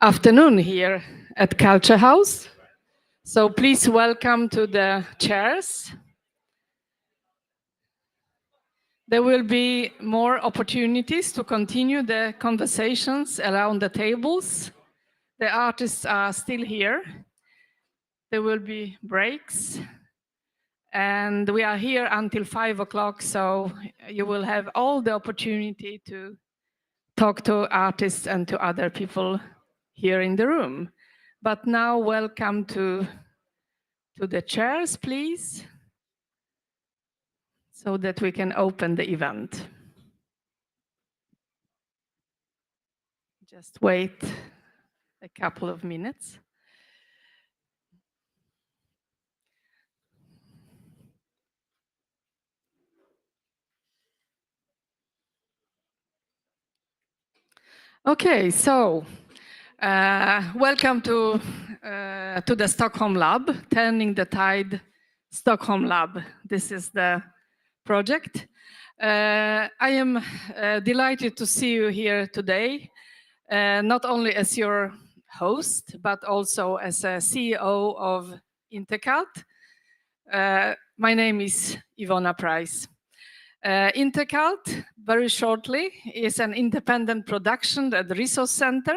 afternoon here at Culture House. So please welcome to the chairs. There will be more opportunities to continue the conversations around the tables. The artists are still here. There will be breaks. And we are here until 5 o'clock, so you will have all the opportunity to talk to artists and to other people here in the room. But now welcome to the chairs, please, so that we can open the event. Just wait a couple of minutes. Okay, so welcome to the Stockholm Lab, Turning the Tide Stockholm Lab. This is the project. I am delighted to see you here today, not only as your host, but also as a CEO of Intercult. My name is Ivona Price. Intercult, very shortly, is an independent production at the Resource Center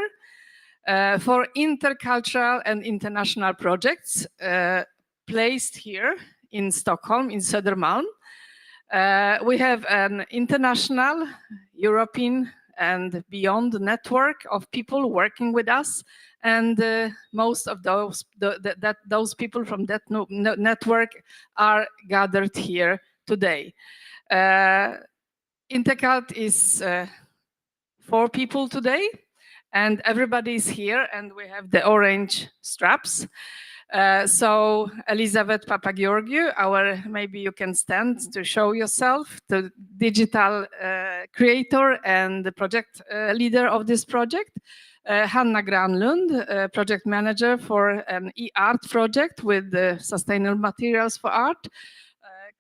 for intercultural and international projects placed here in Stockholm, in Södermalm. We have an international, European, and beyond network of people working with us, and most of those people from that network are gathered here today. Intercult is 4 people today, and everybody is here, and we have the orange straps. So Elizabeth Papageorgiou, maybe you can stand to show yourself, the digital creator and the project leader of this project. Hanna Granlund, project manager for an e-art project with sustainable materials for art.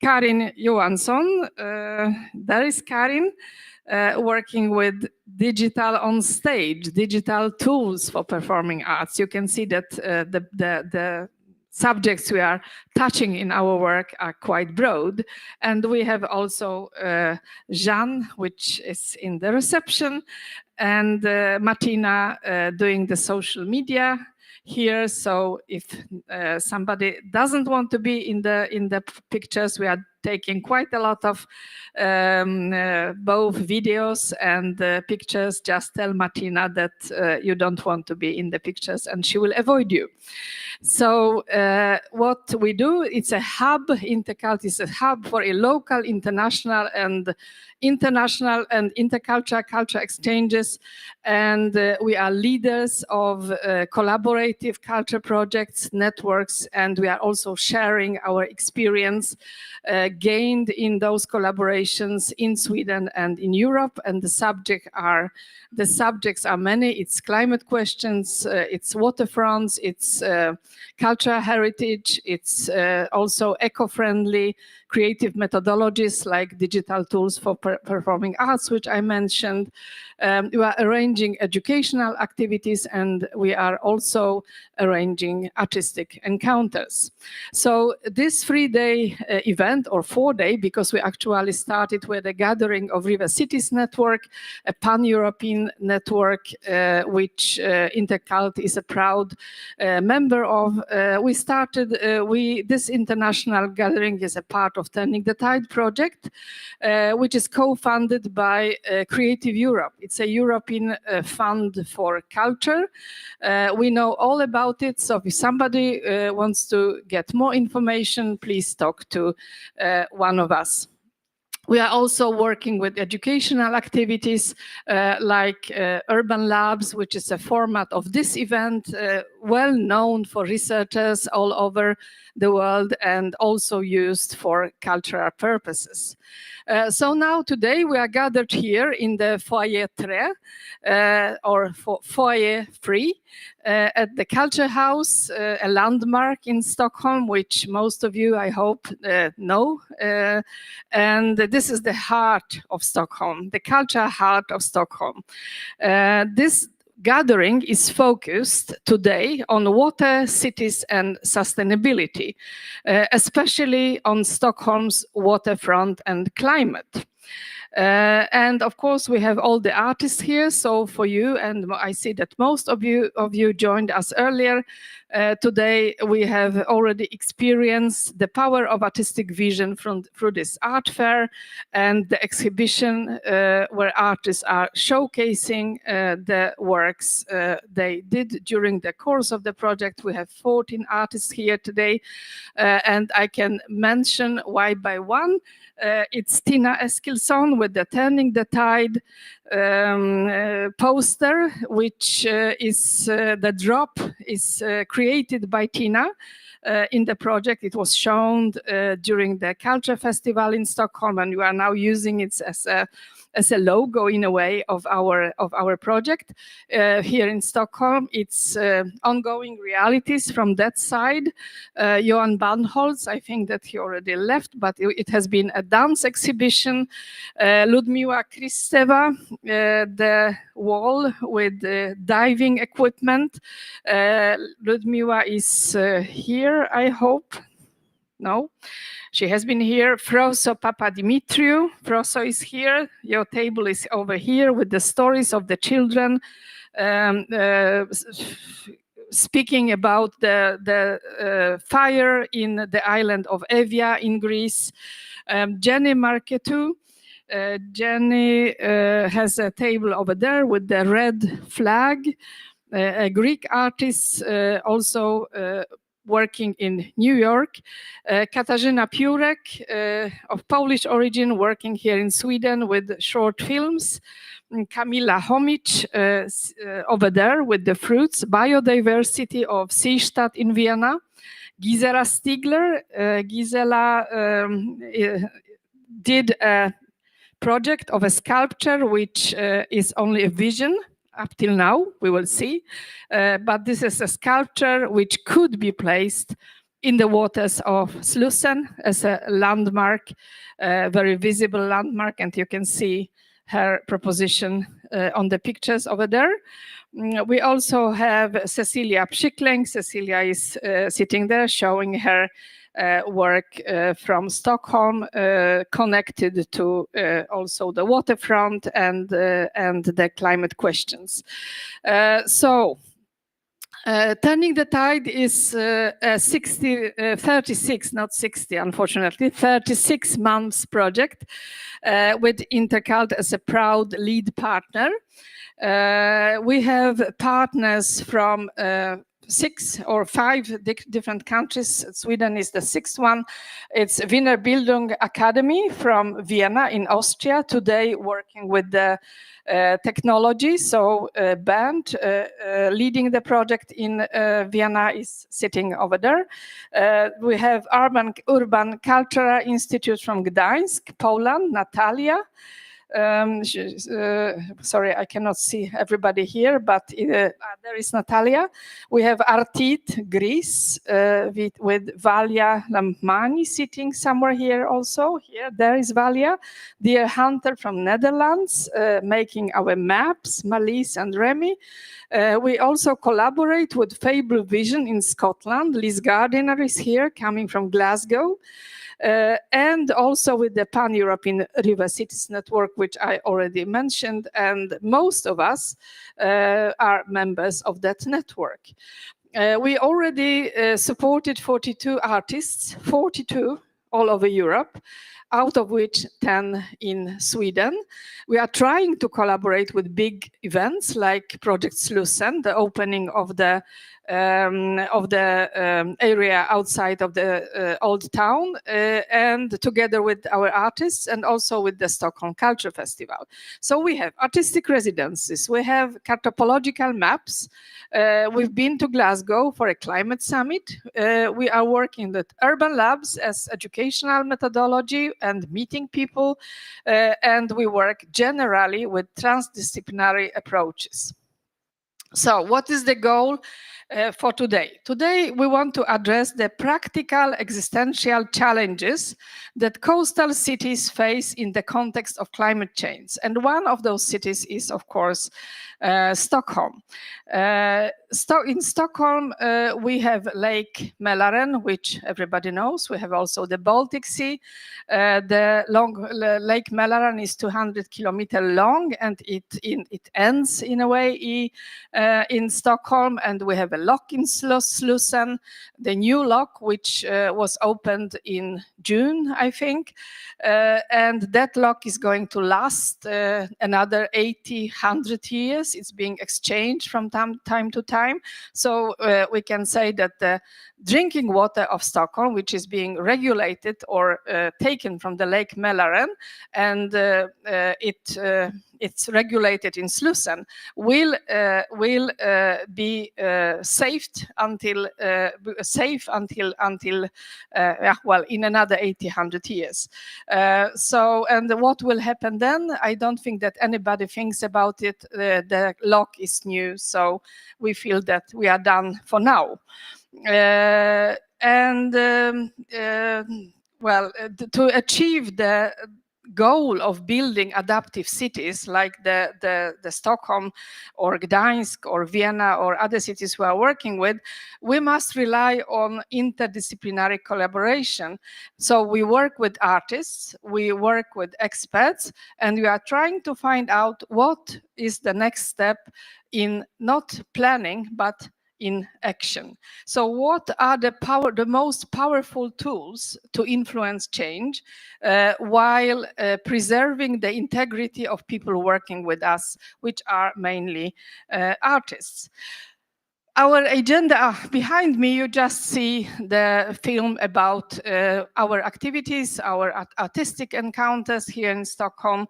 Karin Johansson, there is Karin, working with digital on stage, digital tools for performing arts. You can see that the subjects we are touching in our work are quite broad. And we have also Jeanne, which is in the reception, and Martina doing the social media here. So if somebody doesn't want to be in the pictures, we are taking quite a lot of both videos and pictures. Just tell Martina that you don't want to be in the pictures and she will avoid you. So what we do, it's a hub. Intercult is a hub for a local, international and intercultural culture exchanges, and we are leaders of collaborative culture projects, networks, and we are also sharing our experience gained in those collaborations in Sweden and in Europe. And the subjects are many. It's climate questions, it's waterfronts, it's cultural heritage, it's also eco-friendly creative methodologies like digital tools for performing arts, which I mentioned. We are arranging educational activities, and we are also arranging artistic encounters. So this 3-day event, or 4-day, because we actually started with a gathering of River Cities Network, a pan-European network, which Intercult is a proud member of. We started, this international gathering is a part of Turning the Tide project, which is co-funded by Creative Europe. It's a European fund for culture. We know all about it, so if somebody wants to get more information, please talk to one of us. We are also working with educational activities like Urban Labs, which is a format of this event, well known for researchers all over the world and also used for cultural purposes. So now today we are gathered here in the Foyer 3, or Foyer 3, at the Culture House, a landmark in Stockholm, which most of you, I hope, know. And this is the heart of Stockholm, the culture heart of Stockholm. gathering is focused today on water, cities, and sustainability, especially on Stockholm's waterfront and climate. And of course, we have all the artists here. So for you, and I see that most of you joined us earlier. Today, we have already experienced the power of artistic vision through this art fair and the exhibition where artists are showcasing the works they did during the course of the project. We have 14 artists here today, and I can mention one by one. It's Tina Eskilsson with the Turning the Tide poster, which is the drop is created by Tina in the project. It was shown during the Culture Festival in Stockholm, and we are now using it as a logo in a way of our project here in Stockholm. It's ongoing realities from that side. Johan Bandholz, I think that he already left, but it has been a dance exhibition. Ludmila Kristeva, the wall with diving equipment. Ludmila is here, I hope. No, she has been here. Froso Papadimitriou. Froso is here. Your table is over here with the stories of the children, speaking about the fire in the island of Evia in Greece. Jenny Marketou. Jenny has a table over there with the red flag. A Greek artist also working in New York. Katarzyna Piórek, of Polish origin, working here in Sweden with short films. Kamila Homic over there with the fruits, biodiversity of Seestadt in Vienna. Gisela Stigler. Gisela did a project of a sculpture which is only a vision. Up till now, we will see. But this is a sculpture which could be placed in the waters of Slussen as a landmark, very visible landmark, and you can see her proposition on the pictures over there. We also have Cecilia Pschickling. Cecilia is sitting there showing her work from Stockholm, connected to also the waterfront and the climate questions. Turning the Tide is 36, not 60, unfortunately, 36 months project with Intercult as a proud lead partner. We have partners from 6 or 5 different countries. Sweden is the 6th one. It's Wiener Bildung Academy from Vienna in Austria, today working with the technology. So Bernd, leading the project in Vienna, is sitting over there. We have Urban Cultural Institute from Gdańsk, Poland, Natalia. Sorry, I cannot see everybody here, but there is Natalia. We have Artit, Greece, with Valia Lamani sitting somewhere here also. Here, there is Valia. Dear Hunter from Netherlands, making our maps, Malise and Remy. We also collaborate with Fable Vision in Scotland. Liz Gardiner is here, coming from Glasgow. And also with the Pan-European River Cities Network, which I already mentioned, and most of us are members of that network. We already supported 42 artists, 42 all over Europe, out of which 10 in Sweden. We are trying to collaborate with big events like Project Slussen, the opening of the area outside of the old town, and together with our artists and also with the Stockholm Culture Festival. So we have artistic residencies, we have cartopological maps, we've been to Glasgow for a climate summit, we are working with urban labs as educational methodology and meeting people, and we work generally with transdisciplinary approaches. So what is the goal for today. Today, we want to address the practical existential challenges that coastal cities face in the context of climate change. And one of those cities is, of course, Stockholm. In Stockholm, we have Lake Mälaren, which everybody knows. We have also the Baltic Sea. The Lake Mälaren is 200 kilometers long, and it ends in a way in Stockholm. And we have a lock in Slussen, the new lock, which was opened in June, I think. And that lock is going to last another 80, 100 years. It's being exchanged from time to time. So we can say that the drinking water of Stockholm, which is being regulated or taken from the Lake Mälaren, and it's regulated in Slussen, will be saved until well, in another 80, 100 years. And what will happen then? I don't think that anybody thinks about it. The lock is new, so we feel that we are done for now. To achieve the goal of building adaptive cities like the Stockholm or Gdańsk or Vienna or other cities we are working with, we must rely on interdisciplinary collaboration. So we work with artists, we work with experts, and we are trying to find out what is the next step in not planning, but in action. So what are the most powerful tools to influence change while preserving the integrity of people working with us, which are mainly artists? Our agenda, behind me, you just see the film about our activities, our artistic encounters here in Stockholm,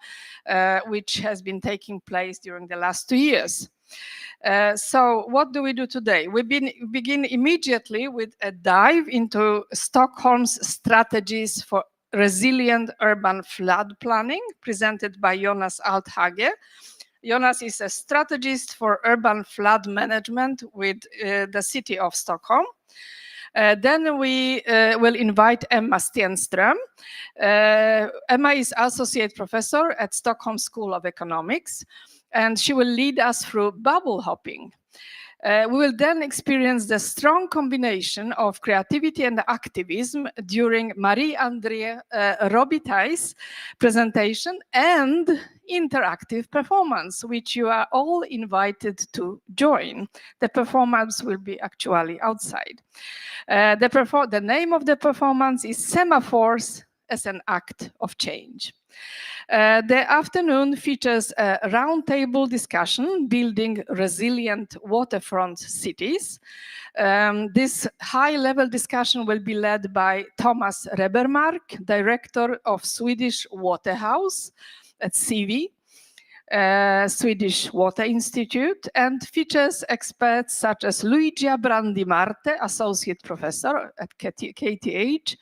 which has been taking place during the last 2 years. So what do we do today? We begin immediately with a dive into Stockholm's strategies for resilient urban flood planning, presented by Jonas Althage. Jonas is a strategist for urban flood management with the city of Stockholm. Then we will invite Emma Stenström. Emma is associate professor at Stockholm School of Economics, and she will lead us through bubble hopping. We will then experience the strong combination of creativity and activism during Marie-André Robitaille's presentation and interactive performance, which you are all invited to join. The performance will be actually outside. The name of the performance is Semaphores as an Act of Change. The afternoon features a roundtable discussion, building resilient waterfront cities. This high-level discussion will be led by Thomas Rebermark, director of Swedish Waterhouse at CV, Swedish Water Institute, and features experts such as Luigia Brandi-Marte, associate professor at KTH.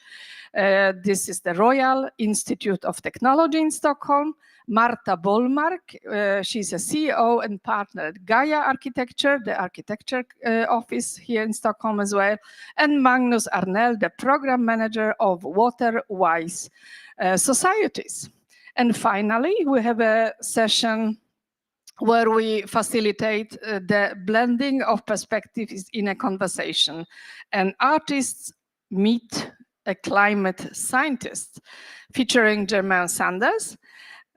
This is the Royal Institute of Technology in Stockholm. Marta Bollmark, she's a CEO and partner at Gaia Architecture, the architecture office here in Stockholm as well. And Magnus Arnell, the program manager of Water-Wise Societies. And finally, we have a session where we facilitate the blending of perspectives in a conversation. And artists meet a climate scientist, featuring Germain Sanders.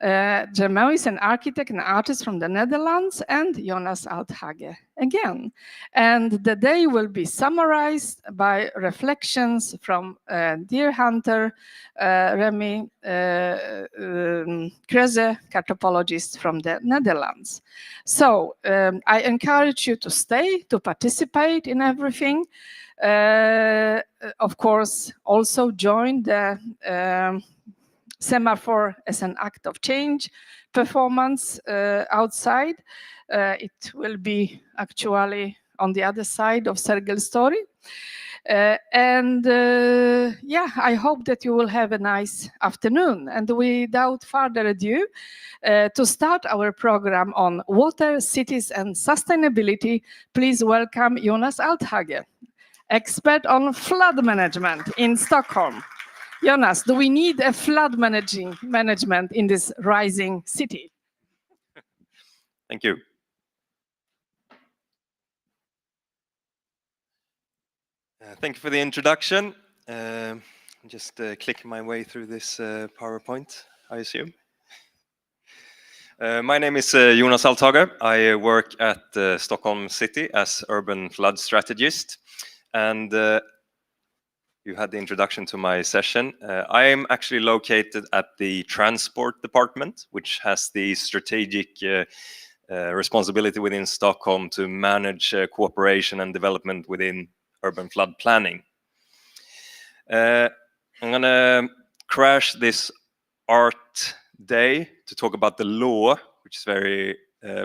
Germain is an architect and artist from the Netherlands, and Jonas Althage again. And the day will be summarized by reflections from deer hunter Remy Kreze, cartopologist from the Netherlands. So I encourage you to stay, to participate in everything. Of course, also join the Semaphore as an Act of Change performance outside. It will be actually on the other side of Sergel's story. Yeah, I hope that you will have a nice afternoon. And without further ado, to start our program on water, cities and sustainability, please welcome Jonas Althage, expert on flood management in Stockholm. Jonas, do we need a flood management in this rising city? Thank you. Thank you for the introduction. Just clicking my way through this PowerPoint, I assume. My name is Jonas Althage. I work at Stockholm City as urban flood strategist. And you had the introduction to my session. I am actually located at the transport department, which has the strategic responsibility within Stockholm to manage cooperation and development within urban flood planning. I'm gonna crash this art day to talk about the law, which is very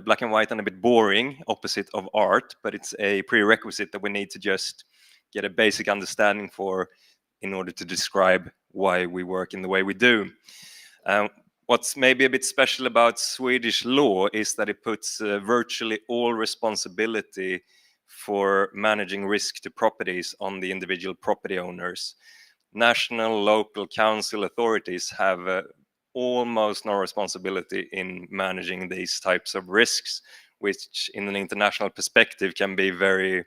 black and white and a bit boring, opposite of art, but it's a prerequisite that we need to just get a basic understanding for in order to describe why we work in the way we do. What's maybe a bit special about Swedish law is that it puts virtually all responsibility for managing risk to properties on the individual property owners. National, local council authorities have almost no responsibility in managing these types of risks, which in an international perspective can be very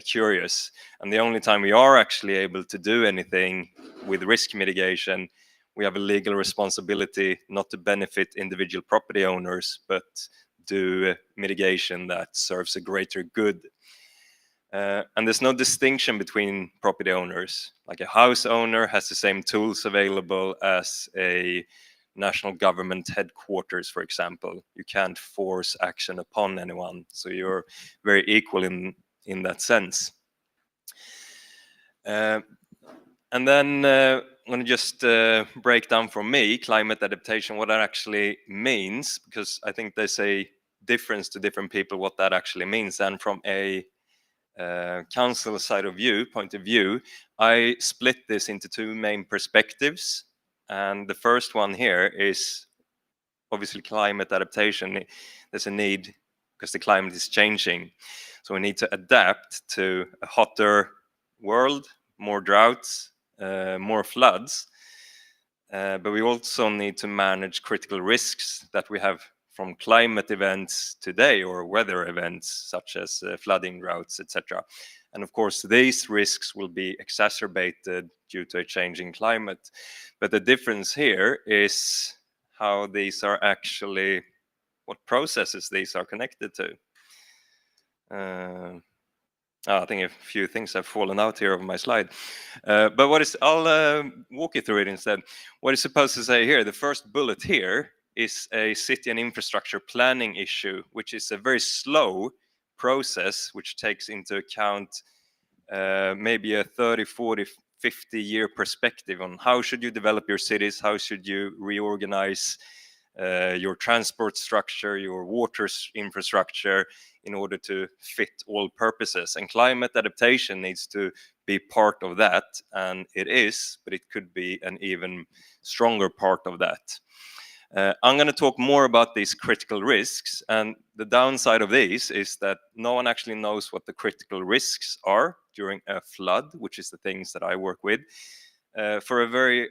curious. And the only time we are actually able to do anything with risk mitigation, we have a legal responsibility not to benefit individual property owners, but do mitigation that serves a greater good. And there's no distinction between property owners. Like a house owner has the same tools available as a national government headquarters, for example. You can't force action upon anyone, so you're very equal in that sense. And then I'm going to just break down for me climate adaptation, what that actually means, because I think there's a difference to different people what that actually means. And from a council point of view, I split this into two main perspectives. And the first one here is obviously climate adaptation. There's a need because the climate is changing. So we need to adapt to a hotter world, more droughts, more floods. But we also need to manage critical risks that we have from climate events today or weather events such as flooding, droughts, etc. And of course, these risks will be exacerbated due to a changing climate. But the difference here is how these are actually, what processes these are connected to. I think a few things have fallen out here of my slide. But I'll walk you through it instead. What it's supposed to say here, the first bullet here is a city and infrastructure planning issue, which is a very slow process, which takes into account maybe a 30, 40, 50-year perspective on how should you develop your cities, how should you reorganize your transport structure, your water infrastructure in order to fit all purposes. And climate adaptation needs to be part of that, and it is, but it could be an even stronger part of that. I'm going to talk more about these critical risks, and the downside of these is that no one actually knows what the critical risks are during a flood, which is the things that I work with, for a very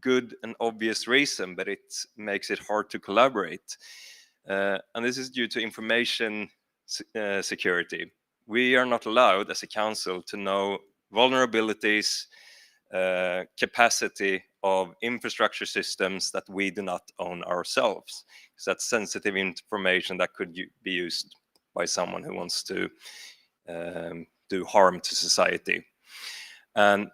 good and obvious reason, but it makes it hard to collaborate. And this is due to information security. We are not allowed as a council to know vulnerabilities, capacity of infrastructure systems that we do not own ourselves, because that's sensitive information that could be used by someone who wants to do harm to society. And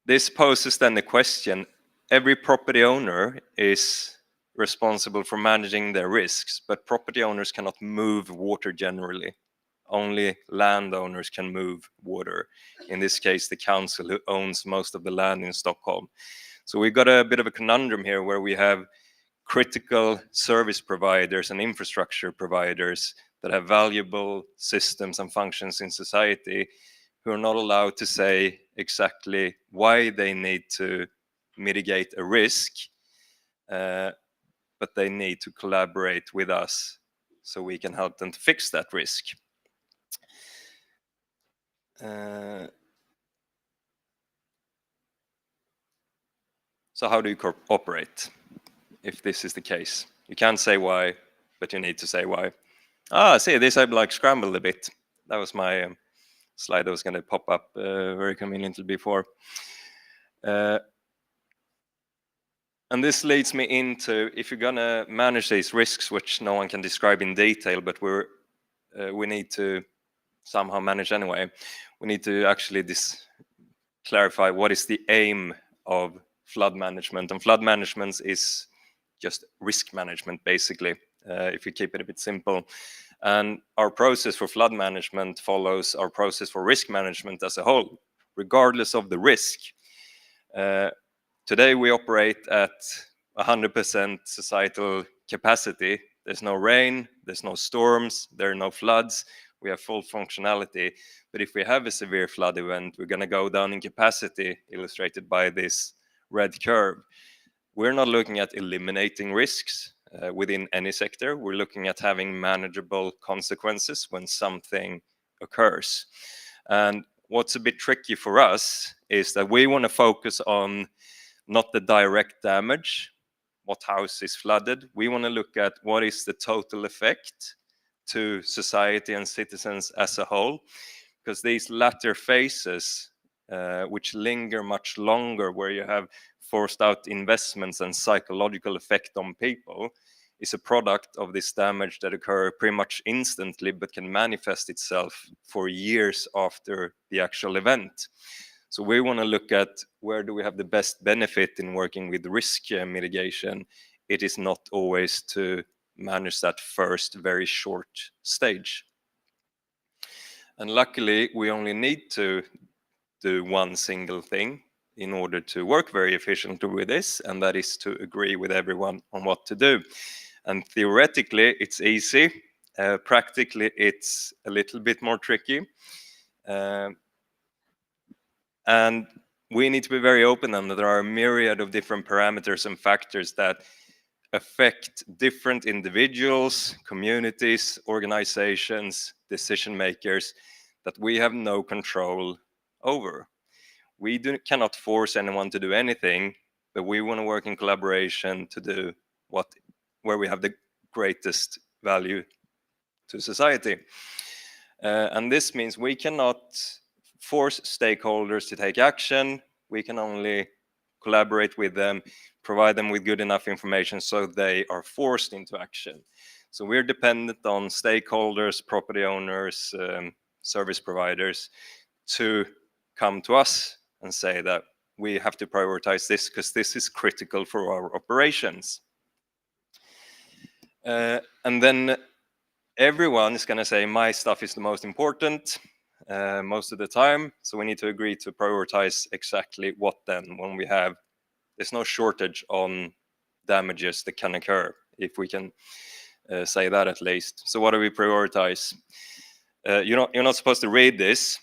this poses then the question, every property owner is responsible for managing their risks, but property owners cannot move water generally. Only landowners can move water. In this case, the council who owns most of the land in Stockholm. So we've got a bit of a conundrum here where we have critical service providers and infrastructure providers that have valuable systems and functions in society, who are not allowed to say exactly why they need to mitigate a risk, but they need to collaborate with us so we can help them to fix that risk. So how do you cooperate if this is the case? You can't say why, but you need to say why. See, this I've like scrambled a bit. That was my slide that was going to pop up very conveniently before. And this leads me into, if you're going to manage these risks, which no one can describe in detail, but we need to somehow manage anyway, we need to actually clarify what is the aim of flood management. And flood management is just risk management, basically, if you keep it a bit simple. And our process for flood management follows our process for risk management as a whole, regardless of the risk. Today we operate at 100% societal capacity. There's no rain, there's no storms, there are no floods. We have full functionality. But if we have a severe flood event, we're going to go down in capacity, illustrated by this red curve. We're not looking at eliminating risks within any sector. We're looking at having manageable consequences when something occurs. And what's a bit tricky for us is that we want to focus on not the direct damage, what house is flooded. We want to look at what is the total effect to society and citizens as a whole, because these latter phases, which linger much longer, where you have forced out investments and psychological effect on people, is a product of this damage that occur pretty much instantly, but can manifest itself for years after the actual event. So we want to look at where do we have the best benefit in working with risk mitigation. It is not always to manage that first very short stage. And luckily, we only need to do one single thing in order to work very efficiently with this, and that is to agree with everyone on what to do. And theoretically, it's easy. Practically, it's a little bit more tricky. And we need to be very open that there are a myriad of different parameters and factors that affect different individuals, communities, organizations, decision makers that we have no control over. We cannot force anyone to do anything, but we want to work in collaboration to do where we have the greatest value to society. And this means we cannot force stakeholders to take action. We can only collaborate with them, provide them with good enough information so they are forced into action. So we're dependent on stakeholders, property owners, service providers to come to us and say that we have to prioritize this because this is critical for our operations. And then everyone is going to say my stuff is the most important most of the time. So we need to agree to prioritize exactly what then when we have, there's no shortage on damages that can occur, if we can say that at least. So what do we prioritize? You're not supposed to read this.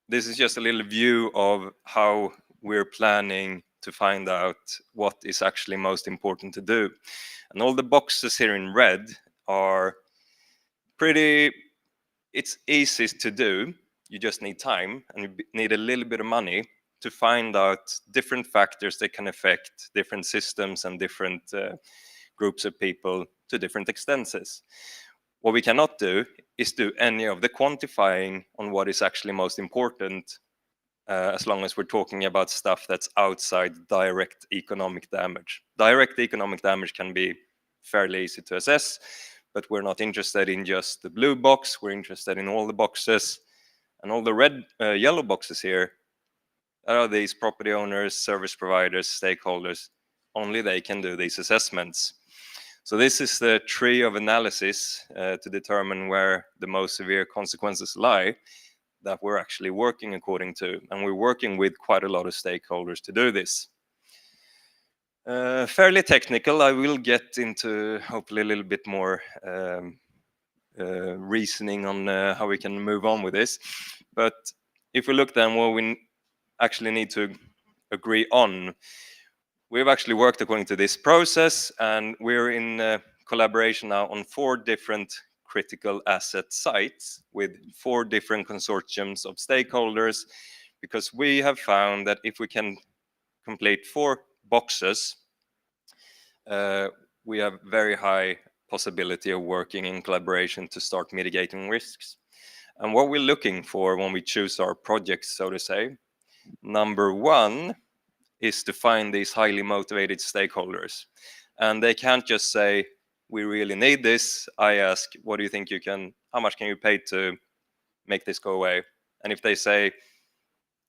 This is just a little view of how we're planning to find out what is actually most important to do. And all the boxes here in red are it's easy to do. You just need time and you need a little bit of money to find out different factors that can affect different systems and different groups of people to different extents. What we cannot do is do any of the quantifying on what is actually most important, as long as we're talking about stuff that's outside direct economic damage. Direct economic damage can be fairly easy to assess, but we're not interested in just the blue box. We're interested in all the boxes, and all the yellow boxes here are these property owners, service providers, stakeholders. Only they can do these assessments. So this is the tree of analysis to determine where the most severe consequences lie that we're actually working according to. And we're working with quite a lot of stakeholders to do this. Fairly technical. I will get into hopefully a little bit more reasoning on how we can move on with this. But if we look then what we actually need to agree on, we've actually worked according to this process, and we're in collaboration now on 4 different critical asset sites with 4 different consortiums of stakeholders, because we have found that if we can complete 4 boxes, we have very high possibility of working in collaboration to start mitigating risks. And what we're looking for when we choose our projects, so to say, number 1 is to find these highly motivated stakeholders. And they can't just say, we really need this. I ask, what do you think how much can you pay to make this go away? And if they say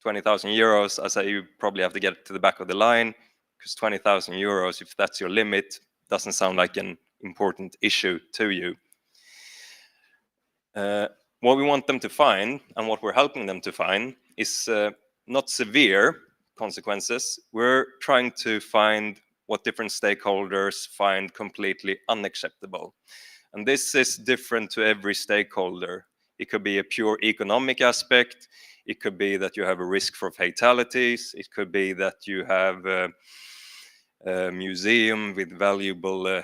20,000 euros, I say you probably have to get to the back of the line, because 20,000 euros, if that's your limit, doesn't sound like an important issue to you. What we want them to find, and what we're helping them to find, is not severe consequences. We're trying to find what different stakeholders find completely unacceptable. And this is different to every stakeholder. It could be a pure economic aspect. It could be that you have a risk for fatalities. It could be that you have a museum with valuable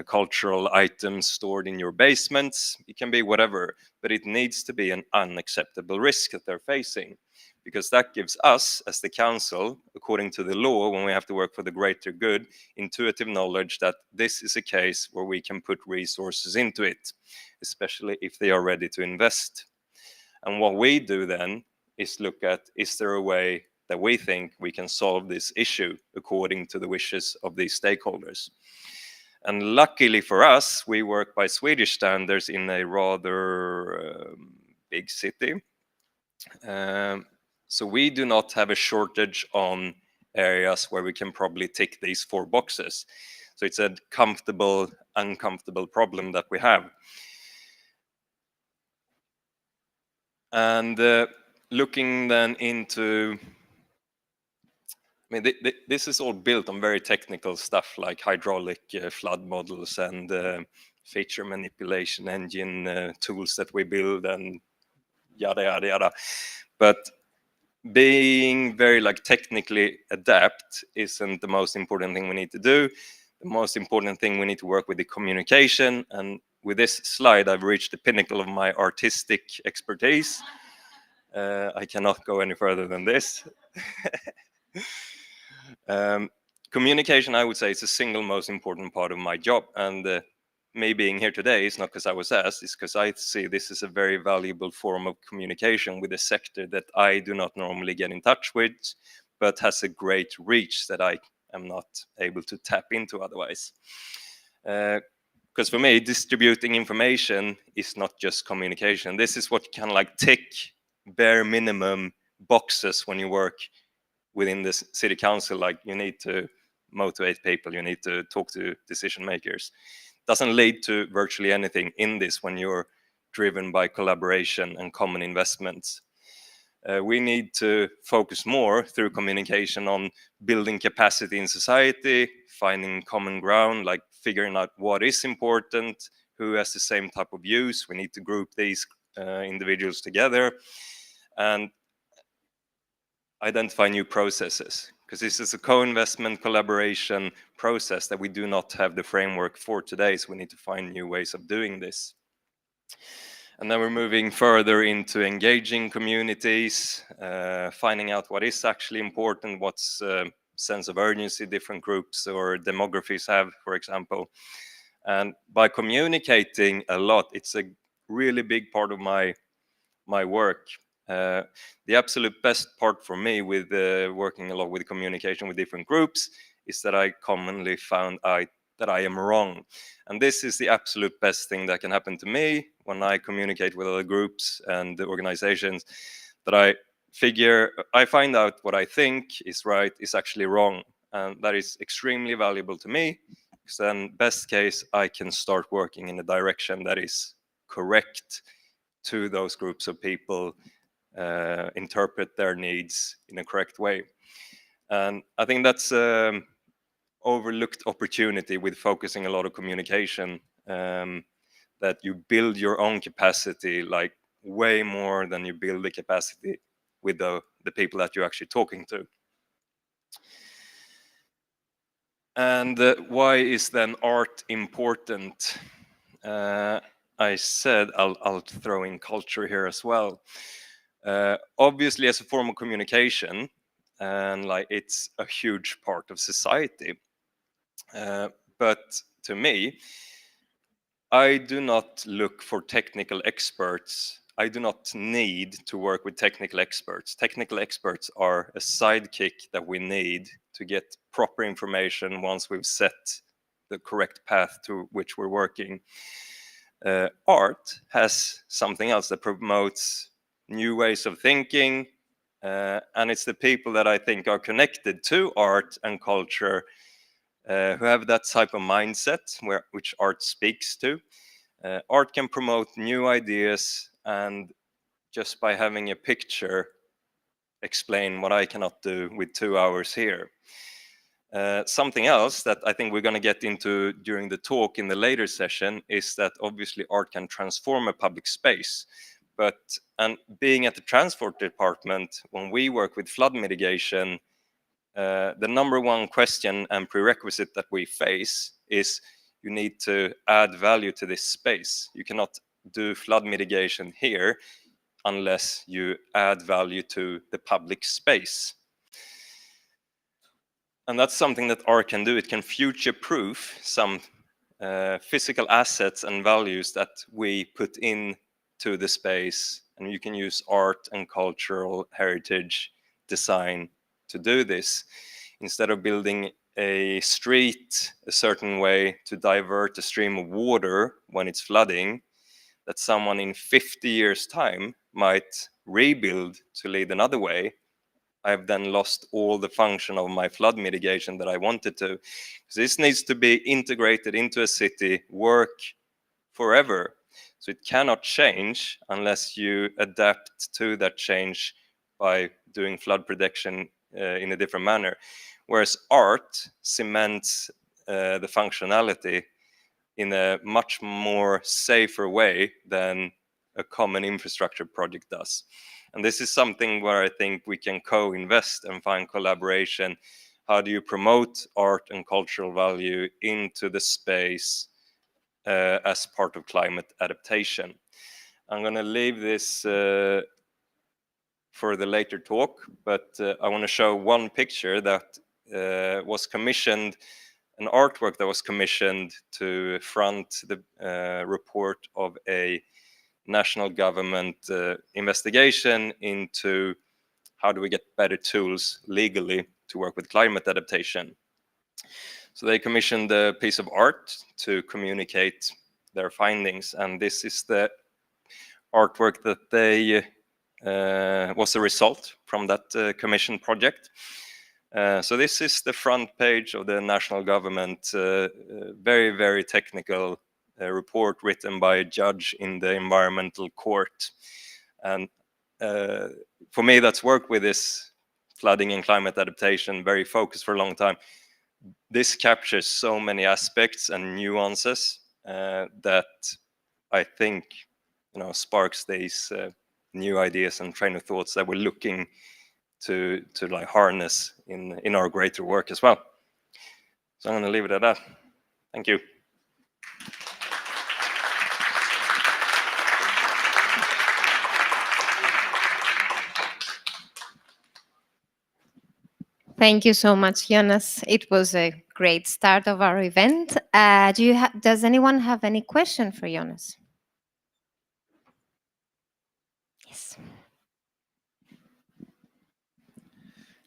cultural items stored in your basements. It can be whatever, but it needs to be an unacceptable risk that they're facing, because that gives us, as the council, according to the law, when we have to work for the greater good, intuitive knowledge that this is a case where we can put resources into it, especially if they are ready to invest. And what we do then is look at, is there a way that we think we can solve this issue according to the wishes of these stakeholders? And luckily for us, we work by Swedish standards in a rather big city. So we do not have a shortage on areas where we can probably tick these 4 boxes. So it's a comfortable, uncomfortable problem that we have. And looking then into, I mean, this is all built on very technical stuff like hydraulic flood models and feature manipulation engine tools that we build and yada, yada, yada. But being very technically adept isn't the most important thing we need to do. The most important thing we need to work with the communication. And with this slide, I've reached the pinnacle of my artistic expertise. I cannot go any further than this. Communication, I would say, is the single most important part of my job. And me being here today is not because I was asked, it's because I see this as a very valuable form of communication with a sector that I do not normally get in touch with, but has a great reach that I am not able to tap into otherwise. Because for me, distributing information is not just communication. This is what you can tick bare minimum boxes when you work within the city council. You need to motivate people, you need to talk to decision makers. Doesn't lead to virtually anything in this when you're driven by collaboration and common investments. We need to focus more through communication on building capacity in society, finding common ground, figuring out what is important, who has the same type of views. We need to group these individuals together and identify new processes, because this is a co-investment collaboration process that we do not have the framework for today, so we need to find new ways of doing this. And then we're moving further into engaging communities, finding out what is actually important, what's sense of urgency different groups or demographies have, for example. And by communicating a lot, it's a really big part of my work. The absolute best part for me with working a lot with communication with different groups is that I commonly found out that I am wrong. And this is the absolute best thing that can happen to me when I communicate with other groups and organizations, that I find out what I think is right is actually wrong. And that is extremely valuable to me, because then best case, I can start working in a direction that is correct to those groups of people, interpret their needs in a correct way. And I think that's overlooked opportunity with focusing a lot of communication, that that you build your own capacity, like way more than you build the capacity with the people that you're actually talking to. And why is then art important? I said I'll throw in culture here as well. Obviously, as a form of communication, and like it's a huge part of society. But to me, I do not look for technical experts. I do not need to work with technical experts. Technical experts are a sidekick that we need to get proper information once we've set the correct path to which we're working. Art has something else that promotes new ways of thinking, and it's the people that I think are connected to art and culture who have that type of mindset which art speaks to. Art can promote new ideas, and just by having a picture explain what I cannot do with 2 hours here. Something else that I think we're going to get into during the talk in the later session is that obviously art can transform a public space. And being at the transport department, when we work with flood mitigation, the number one question and prerequisite that we face is you need to add value to this space. You cannot do flood mitigation here unless you add value to the public space. And that's something that art can do. It can future-proof some physical assets and values that we put into the space. And you can use art and cultural heritage design to do this. Instead of building a street a certain way to divert a stream of water when it's flooding, that someone in 50 years' time might rebuild to lead another way, I've then lost all the function of my flood mitigation that I wanted to. This needs to be integrated into a city, work forever. So it cannot change unless you adapt to that change by doing flood protection in a different manner. Whereas art cements the functionality in a much more safer way than a common infrastructure project does. And this is something where I think we can co-invest and find collaboration. How do you promote art and cultural value into the space as part of climate adaptation? I'm going to leave this for the later talk, but I want to show one picture that was commissioned, an artwork that was commissioned to front the report of a national government investigation into how do we get better tools legally to work with climate adaptation. So they commissioned a piece of art to communicate their findings, and this is the artwork that they was a result from that commission project. So this is the front page of the national government, very, very technical report written by a judge in the environmental court. And for me, that's worked with this flooding and climate adaptation, very focused for a long time. This captures so many aspects and nuances that I think, sparks these new ideas and train of thoughts that we're looking to like harness in our greater work as well. So I'm going to leave it at that. Thank you. Thank you so much, Jonas. It was a great start of our event. Does anyone have any question for Jonas? Yes.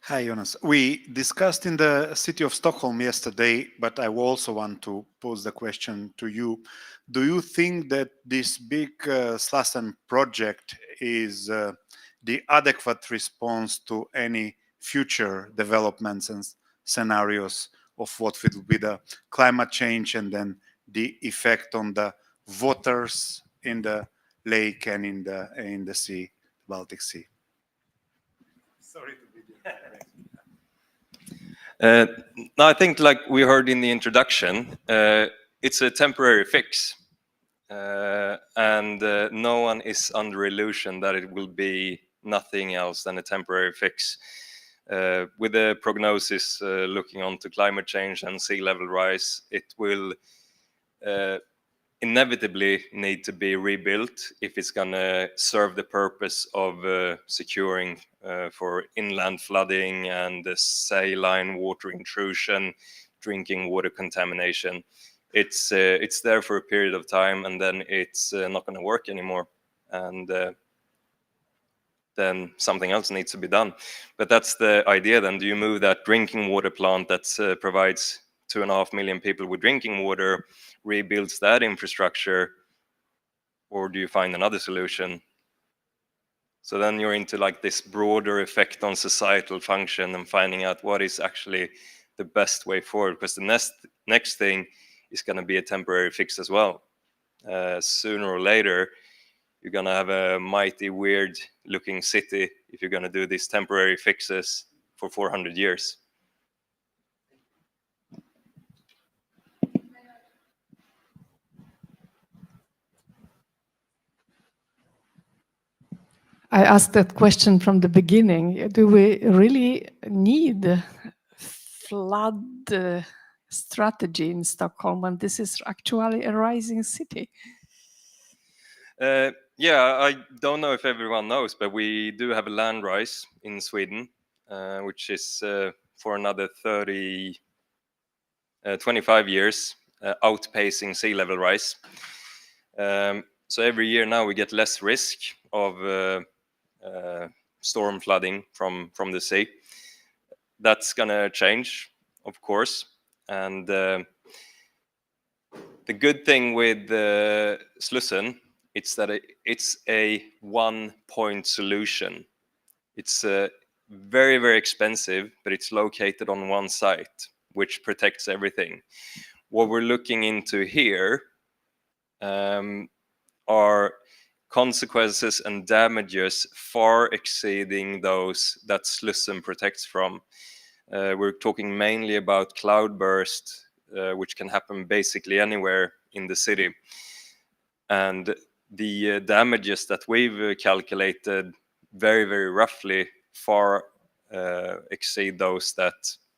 Hi, Jonas. We discussed in the city of Stockholm yesterday, but I also want to pose the question to you. Do you think that this big Slassen project is the adequate response to any future developments and scenarios of what will be the climate change and then the effect on the waters in the lake and in the sea, Baltic Sea? Sorry to be No, I think like we heard in the introduction, it's a temporary fix. and no one is under illusion that it will be nothing else than a temporary fix. With the prognosis looking onto climate change and sea level rise, it will inevitably need to be rebuilt if it's going to serve the purpose of securing for inland flooding and the saline water intrusion, drinking water contamination. It's there for a period of time, and then it's not going to work anymore, and then something else needs to be done. But that's the idea. Then do you move that drinking water plant that provides 2.5 million people with drinking water, rebuilds that infrastructure, or do you find another solution? So then you're into like this broader effect on societal function and finding out what is actually the best way forward, because the next thing is going to be a temporary fix as well. Sooner or later, you're going to have a mighty weird looking city if you're going to do these temporary fixes for 400 years. I asked that question from the beginning. Do we really need flood strategy in Stockholm when this is actually a rising city? Yeah, I don't know if everyone knows, but we do have a land rise in Sweden, which is for another 25 years, outpacing sea level rise. So every year now we get less risk of storm flooding from the sea. That's gonna change, of course, and the good thing with Slussen, it's that it's a one-point solution. It's very, very expensive, but it's located on one site, which protects everything. What we're looking into here are consequences and damages far exceeding those that Slussen protects from. We're talking mainly about cloudburst, which can happen basically anywhere in the city. And the damages that we've calculated very, very roughly far exceed those that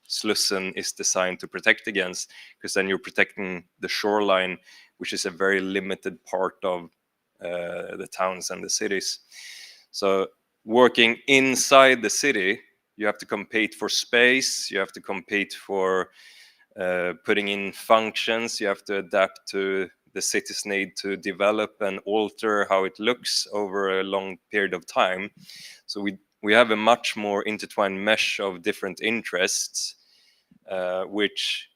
Slussen is designed to protect against, because then you're protecting the shoreline, which is a very limited part of the towns and the cities. So working inside the city, you have to compete for space, you have to compete for putting in functions, you have to adapt to the city's need to develop and alter how it looks over a long period of time. So we have a much more intertwined mesh of different interests, which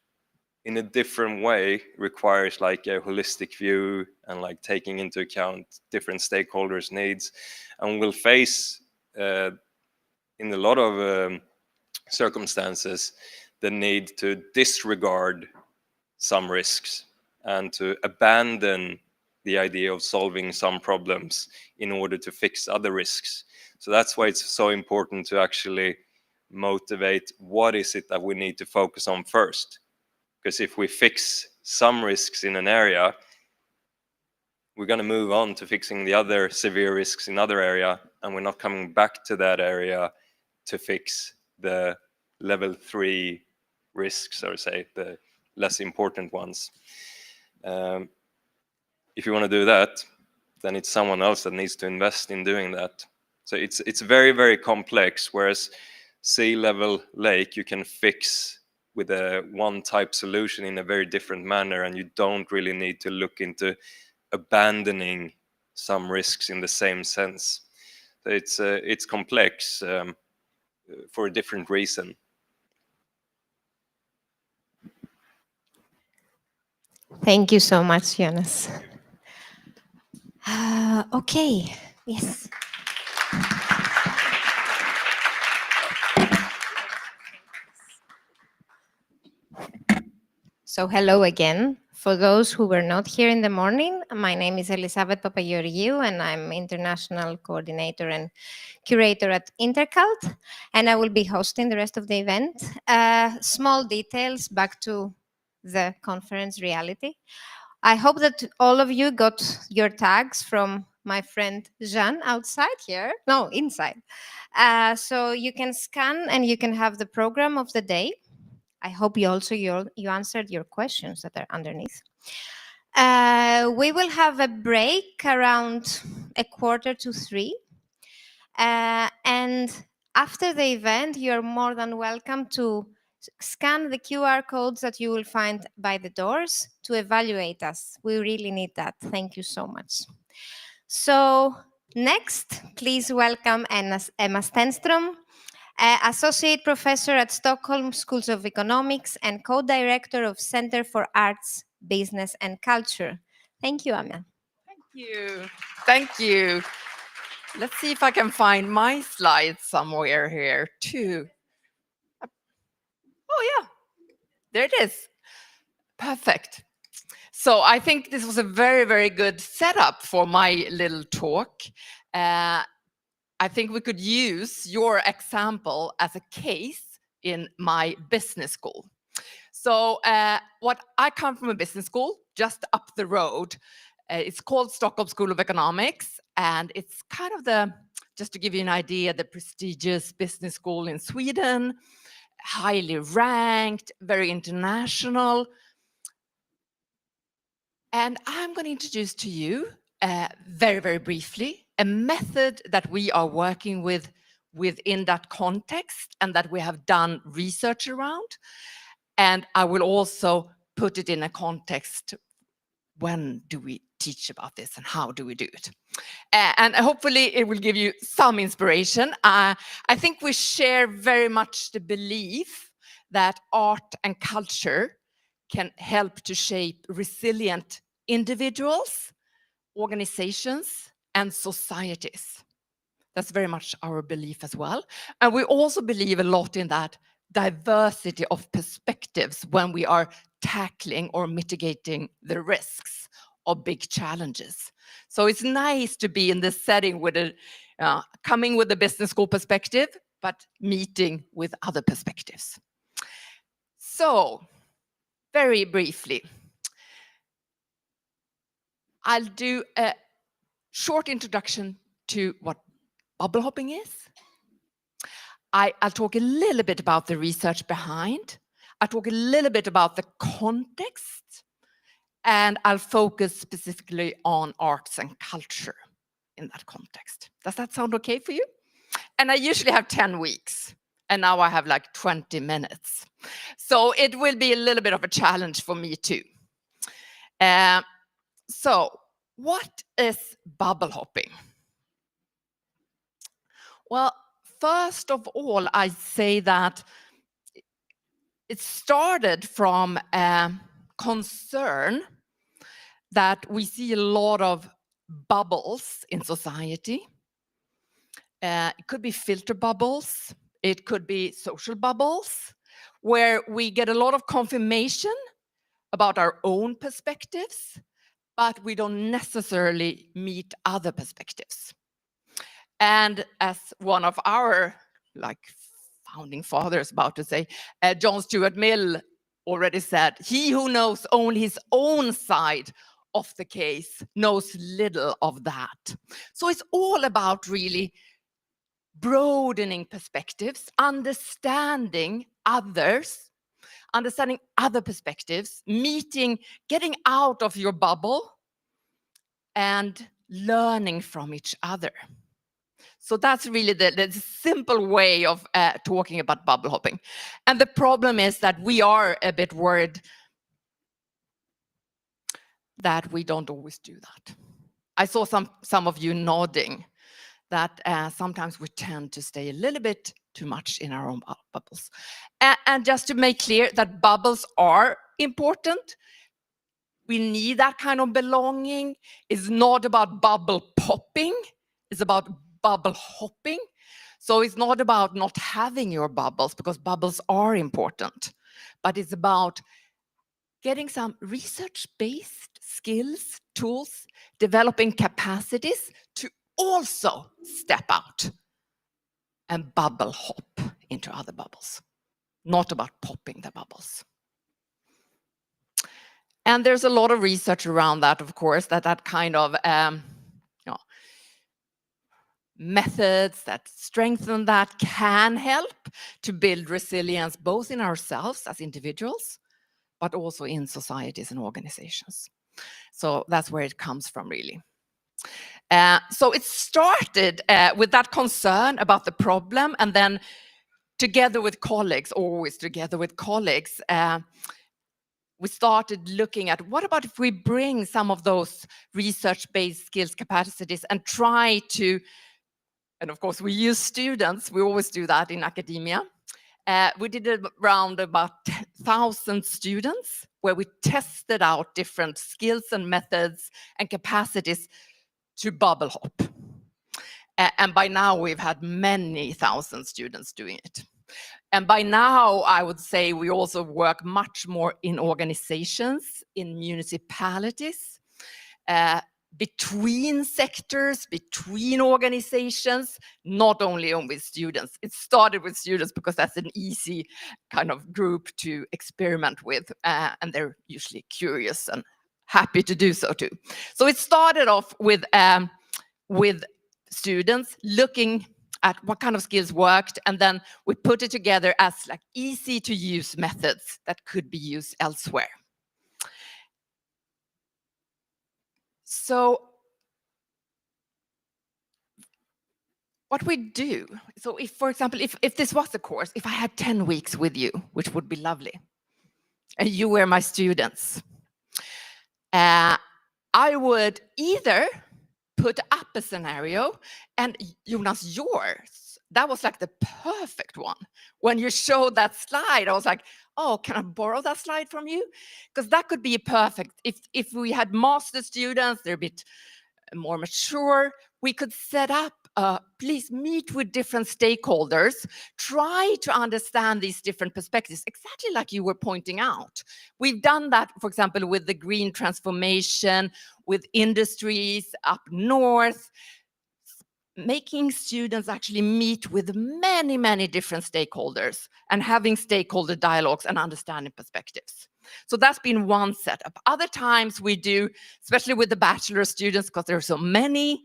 in a different way requires like a holistic view and like taking into account different stakeholders' needs, and will face in a lot of circumstances the need to disregard some risks and to abandon the idea of solving some problems in order to fix other risks. So that's why it's so important to actually motivate what is it that we need to focus on first. Because if we fix some risks in an area, we're going to move on to fixing the other severe risks in other area, and we're not coming back to that area to fix the level 3 risks, or say the less important ones. If you want to do that, then it's someone else that needs to invest in doing that. So it's very, very complex, whereas sea level lake you can fix with a one type solution in a very different manner, and you don't really need to look into abandoning some risks in the same sense. So it's complex for a different reason. Thank you so much, Jonas. Okay, yes. So hello again. For those who were not here in the morning, my name is Elisabeth Papageorgiou, and I'm International Coordinator and Curator at Intercult, and I will be hosting the rest of the event. Small details back to the conference reality. I hope that all of you got your tags from my friend Jean outside here. No, inside. So you can scan and you can have the program of the day. I hope you also you answered your questions that are underneath. We will have a break around 2:45. And after the event, you're more than welcome to scan the QR codes that you will find by the doors to evaluate us. We really need that. Thank you so much. So next, please welcome Emma Stenström, Associate Professor at Stockholm Schools of Economics and Co-Director of Center for Arts, Business and Culture. Thank you, Emma. Thank you. Thank you. Let's see if I can find my slides somewhere here too. Oh yeah, there it is. Perfect. So I think this was a very, very good setup for my little talk. I think we could use your example as a case in my business school. So I come from a business school just up the road. It's called Stockholm School of Economics, and it's kind of just to give you an idea, the prestigious business school in Sweden, highly ranked, very international. And I'm going to introduce to you very, very briefly a method that we are working with within that context and that we have done research around. And I will also put it in a context. When do we teach about this and how do we do it? And hopefully it will give you some inspiration. I think we share very much the belief that art and culture can help to shape resilient individuals, organizations, and societies. That's very much our belief as well. And we also believe a lot in that diversity of perspectives when we are tackling or mitigating the risks of big challenges. So it's nice to be in this setting with coming with a business school perspective, but meeting with other perspectives. So very briefly, I'll do a short introduction to what bubble hopping is. I'll talk a little bit about the research behind. I'll talk a little bit about the context, and I'll focus specifically on arts and culture in that context. Does that sound okay for you? And I usually have 10 weeks, and now I have like 20 minutes. So it will be a little bit of a challenge for me too. So what is bubble hopping? Well, first of all, I say that it started from a concern that we see a lot of bubbles in society. It could be filter bubbles, it could be social bubbles, where we get a lot of confirmation about our own perspectives, but we don't necessarily meet other perspectives. And as one of our founding fathers about to say, John Stuart Mill already said, he who knows only his own side of the case knows little of that. So it's all about really broadening perspectives, understanding others, understanding other perspectives, getting out of your bubble and learning from each other. So that's really the simple way of talking about bubble hopping. And the problem is that we are a bit worried that we don't always do that. I saw some of you nodding that sometimes we tend to stay a little bit too much in our own bubbles. And just to make clear that bubbles are important, we need that kind of belonging. It's not about bubble popping, it's about bubble hopping. So it's not about not having your bubbles, because bubbles are important, but it's about getting some research-based skills, tools, developing capacities to also step out and bubble hop into other bubbles, not about popping the bubbles. And there's a lot of research around that, of course, that kind of methods that strengthen that can help to build resilience, both in ourselves as individuals, but also in societies and organizations. So that's where it comes from, really. So it started with that concern about the problem, and then together with colleagues, always together with colleagues, we started looking at what about if we bring some of those research-based skills capacities and try to, and of course we use students, we always do that in academia. We did it around about 1,000 students where we tested out different skills and methods and capacities to bubble hop. And by now we've had many thousand students doing it. And by now, I would say we also work much more in organizations, in municipalities, between sectors, between organizations, not only with students. It started with students because that's an easy kind of group to experiment with, and they're usually curious and happy to do so too. So it started off with students looking at what kind of skills worked, and then we put it together as like easy to use methods that could be used elsewhere. So what we do, so if, for example, if this was a course, if I had 10 weeks with you, which would be lovely, and you were my students, I would either put up a scenario, and Jonas, yours, that was like the perfect one. When you showed that slide, I was like, oh, can I borrow that slide from you? Because that could be perfect. If we had master students, they're a bit more mature, we could set up, please meet with different stakeholders, try to understand these different perspectives, exactly like you were pointing out. We've done that, for example, with the green transformation, with industries up north, making students actually meet with many, many different stakeholders and having stakeholder dialogues and understanding perspectives. So that's been one setup. Other times we do, especially with the bachelor students, because there are so many,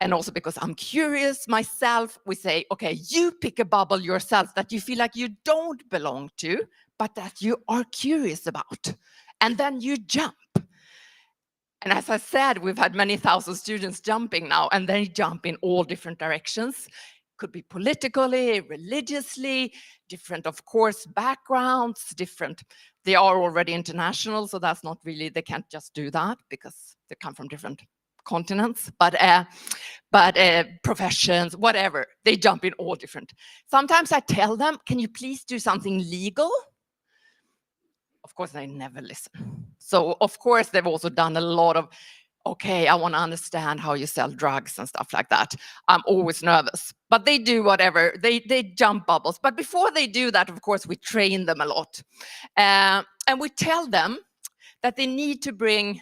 and also because I'm curious myself, we say, okay, you pick a bubble yourself that you feel like you don't belong to, but that you are curious about. And then you jump. And as I said, we've had many thousand students jumping now, and they jump in all different directions. Could be politically, religiously, different, of course, backgrounds, different. They are already international, so that's not really, they can't just do that because they come from different continents, but professions, whatever, they jump in all different. Sometimes I tell them, can you please do something legal? Of course, they never listen. So, of course, they've also done a lot of, okay, I want to understand how you sell drugs and stuff like that. I'm always nervous, but they do whatever. They jump bubbles. But before they do that, of course, we train them a lot. And we tell them that they need to bring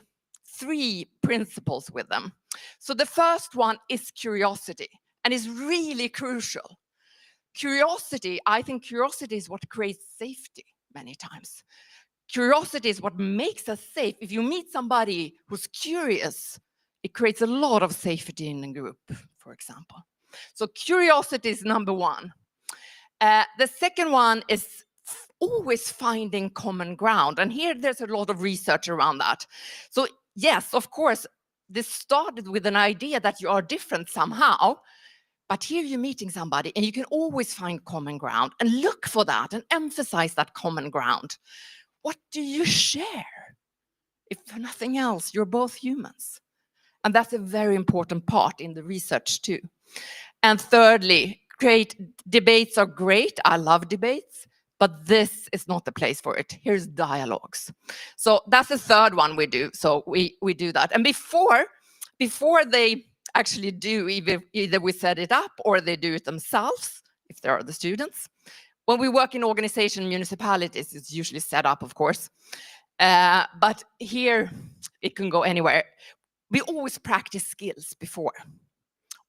3 principles with them. So the first one is curiosity, and is really crucial. Curiosity, I think curiosity is what creates safety many times. Curiosity is what makes us safe. If you meet somebody who's curious, it creates a lot of safety in a group, for example. So curiosity is number 1. The second one is always finding common ground. And here there's a lot of research around that. So yes, of course, this started with an idea that you are different somehow. But here you're meeting somebody and you can always find common ground and look for that and emphasize that common ground. What do you share? If for nothing else, you're both humans. And that's a very important part in the research too. And thirdly, debates are great. I love debates, but this is not the place for it. Here's dialogues. So that's the third one we do. So we do that. And before they actually do, either we set it up or they do it themselves, if they are the students. When we work in organization municipalities, it's usually set up, of course. But here, it can go anywhere. We always practice skills before.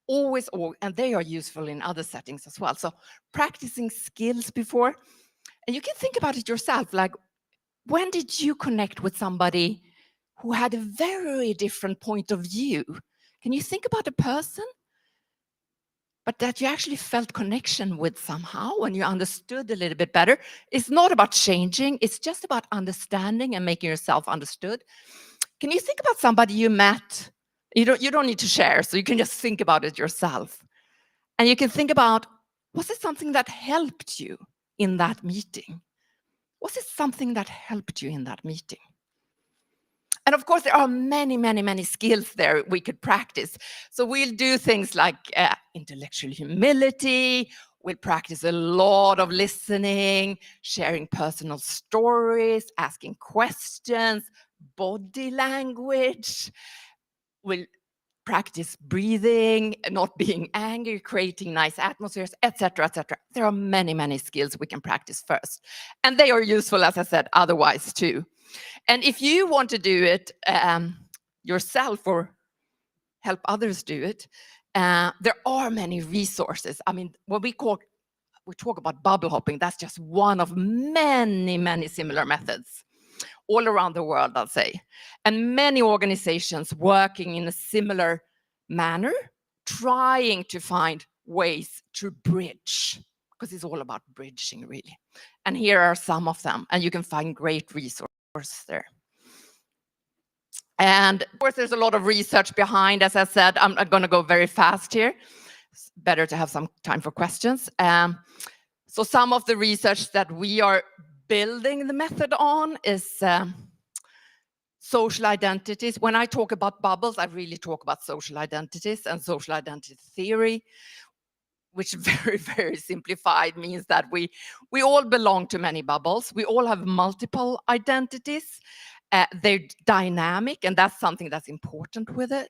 Always, and they are useful in other settings as well. So practicing skills before. And you can think about it yourself, like, when did you connect with somebody who had a very different point of view? Can you think about a person, but that you actually felt connection with somehow, and you understood a little bit better? It's not about changing, it's just about understanding and making yourself understood. Can you think about somebody you met? You don't need to share, so you can just think about it yourself. And you can think about, was it something that helped you in that meeting? Was it something that helped you in that meeting? And of course, there are many, many, many skills there we could practice. So we'll do things like intellectual humility. We'll practice a lot of listening, sharing personal stories, asking questions, body language. We'll practice breathing, not being angry, creating nice atmospheres, etc., etc. There are many, many skills we can practice first. And they are useful, as I said, otherwise too. And if you want to do it yourself or help others do it, there are many resources. I mean, when we talk about bubble hopping, that's just one of many, many similar methods all around the world, I'll say. And many organizations working in a similar manner, trying to find ways to bridge, because it's all about bridging, really. And here are some of them, and you can find great resources there. And of course, there's a lot of research behind. As I said, I'm going to go very fast here. It's better to have some time for questions. So some of the research that we are building the method on is social identities. When I talk about bubbles, I really talk about social identities and social identity theory, which very, very simplified means that we all belong to many bubbles. We all have multiple identities. They're dynamic, and that's something that's important with it.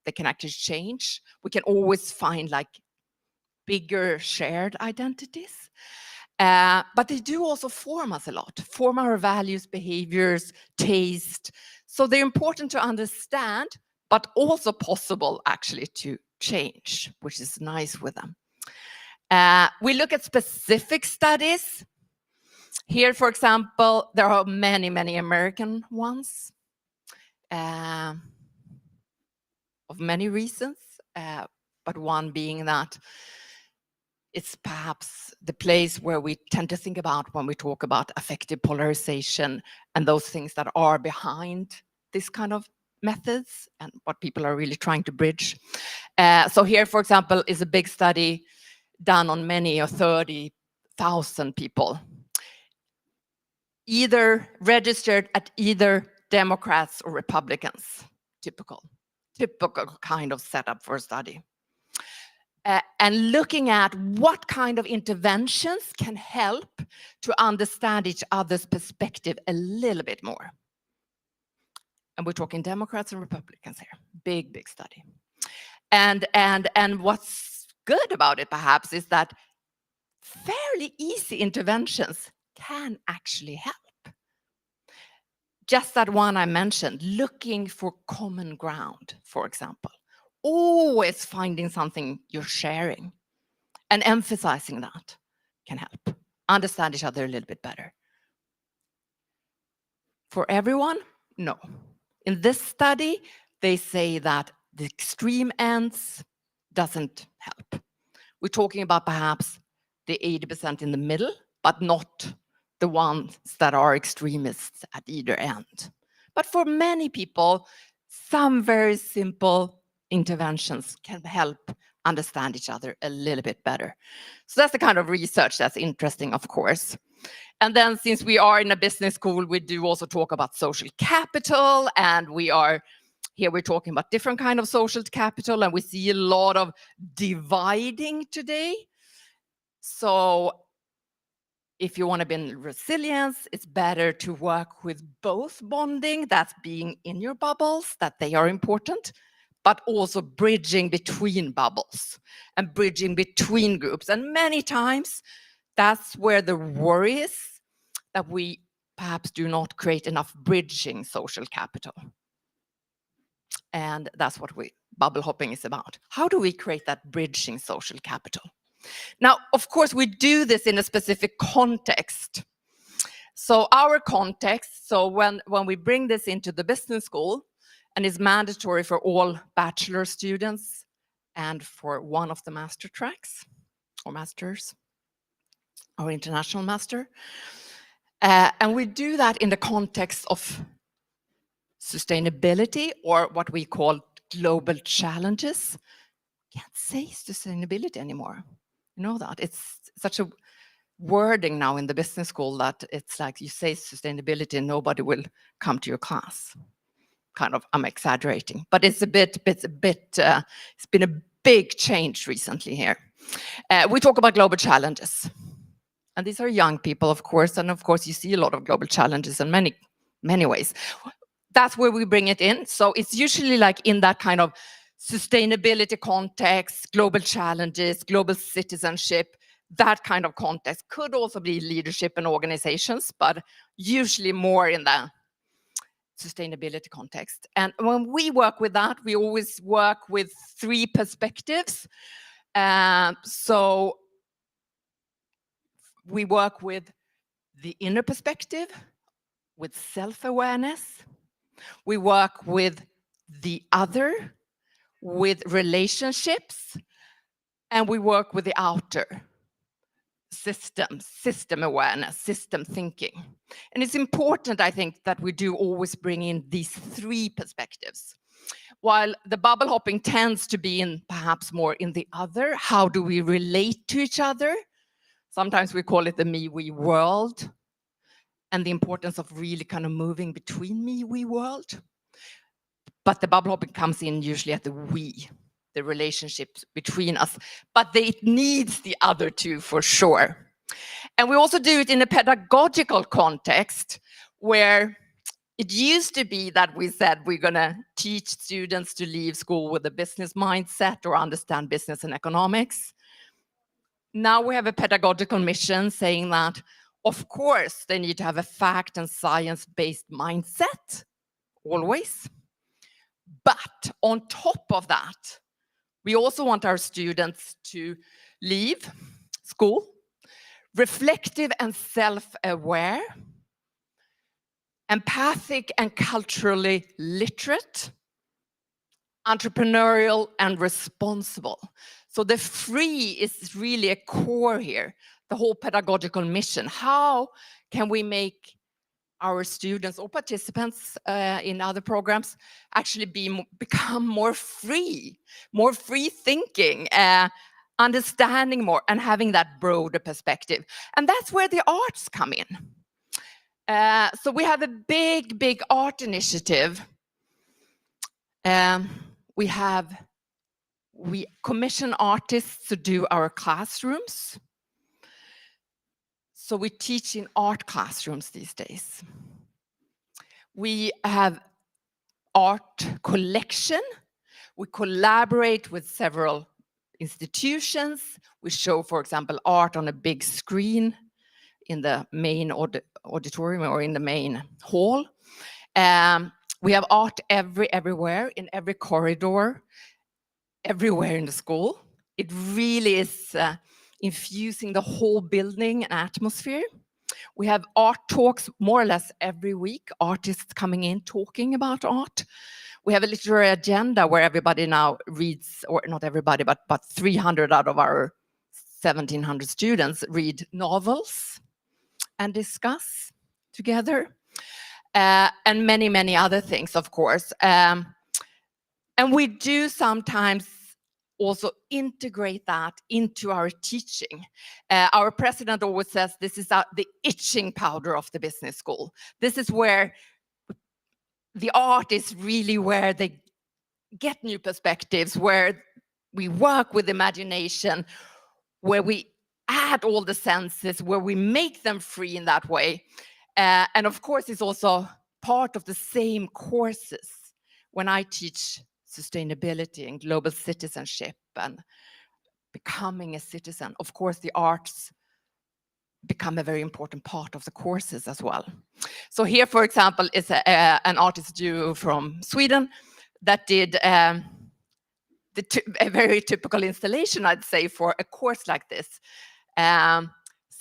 They can actually change. We can always find like bigger shared identities. But they do also form us a lot, form our values, behaviors, taste. So they're important to understand, but also possible actually to change, which is nice with them. We look at specific studies. Here, for example, there are many, many American ones of many reasons, but one being that it's perhaps the place where we tend to think about when we talk about affective polarization and those things that are behind this kind of methods and what people are really trying to bridge. So here, for example, is a big study done on many or 30,000 people, either registered at either Democrats or Republicans. Typical kind of setup for a study. And looking at what kind of interventions can help to understand each other's perspective a little bit more. And we're talking Democrats and Republicans here. Big, big study. And what's good about it, perhaps, is that fairly easy interventions can actually help. Just that one I mentioned, looking for common ground, for example. Always finding something you're sharing and emphasizing that can help understand each other a little bit better. For everyone, no. In this study, they say that the extreme ends doesn't help. We're talking about perhaps the 80% in the middle, but not the ones that are extremists at either end. But for many people, some very simple interventions can help understand each other a little bit better. So that's the kind of research that's interesting, of course. And then since we are in a business school, we do also talk about social capital, and we're talking about different kind of social capital, and we see a lot of dividing today. So if you want to build resilience, it's better to work with both bonding, that's being in your bubbles, that they are important, but also bridging between bubbles and bridging between groups. And many times, that's where the worry is, that we perhaps do not create enough bridging social capital. And that's what bubble hopping is about. How do we create that bridging social capital? Now, of course, we do this in a specific context. So our context, so when we bring this into the business school, and it's mandatory for all bachelor students and for one of the master tracks or masters or international master. And we do that in the context of sustainability, or what we call global challenges. Can't say sustainability anymore. You know that? It's such a wording now in the business school that it's like you say sustainability and nobody will come to your class. Kind of, I'm exaggerating, but it's been a big change recently here. We talk about global challenges. And these are young people, of course, and of course you see a lot of global challenges in many ways. That's where we bring it in. So it's usually like in that kind of sustainability context, global challenges, global citizenship, that kind of context. Could also be leadership and organizations, but usually more in the sustainability context. And when we work with that, we always work with 3 perspectives. So we work with the inner perspective, with self-awareness. We work with the other, with relationships, and we work with the outer. System awareness, system thinking. And it's important, I think, that we do always bring in these 3 perspectives. While the bubble hopping tends to be in perhaps more in the other, how do we relate to each other? Sometimes we call it the me-we world, and the importance of really kind of moving between me-we world. But the bubble hopping comes in usually at the we, the relationships between us, but it needs the other 2 for sure. And we also do it in a pedagogical context where it used to be that we said we're going to teach students to leave school with a business mindset or understand business and economics. Now we have a pedagogical mission saying that, of course, they need to have a fact and science-based mindset, always. But on top of that, we also want our students to leave school reflective and self-aware, empathic and culturally literate, entrepreneurial and responsible. So the 3 is really a core here, the whole pedagogical mission. How can we make our students or participants in other programs actually become more free thinking, understanding more, and having that broader perspective? And that's where the arts come in. So we have a big art initiative. We commission artists to do our classrooms. So we teach in art classrooms these days. We have art collection. We collaborate with several institutions. We show, for example, art on a big screen in the main auditorium or in the main hall. We have art everywhere, in every corridor, everywhere in the school. It really is infusing the whole building and atmosphere. We have art talks more or less every week, artists coming in talking about art. We have a literary agenda where everybody now reads, or not everybody, but 300 out of our 1,700 students read novels and discuss together, and many other things, of course. And we do sometimes also integrate that into our teaching. Our president always says this is the itching powder of the business school. This is where the art is really where they get new perspectives, where we work with imagination, where we add all the senses, where we make them free in that way. And of course, it's also part of the same courses when I teach sustainability and global citizenship and becoming a citizen. Of course, the arts become a very important part of the courses as well. So here, for example, is an artist duo from Sweden that did a very typical installation, I'd say, for a course like this.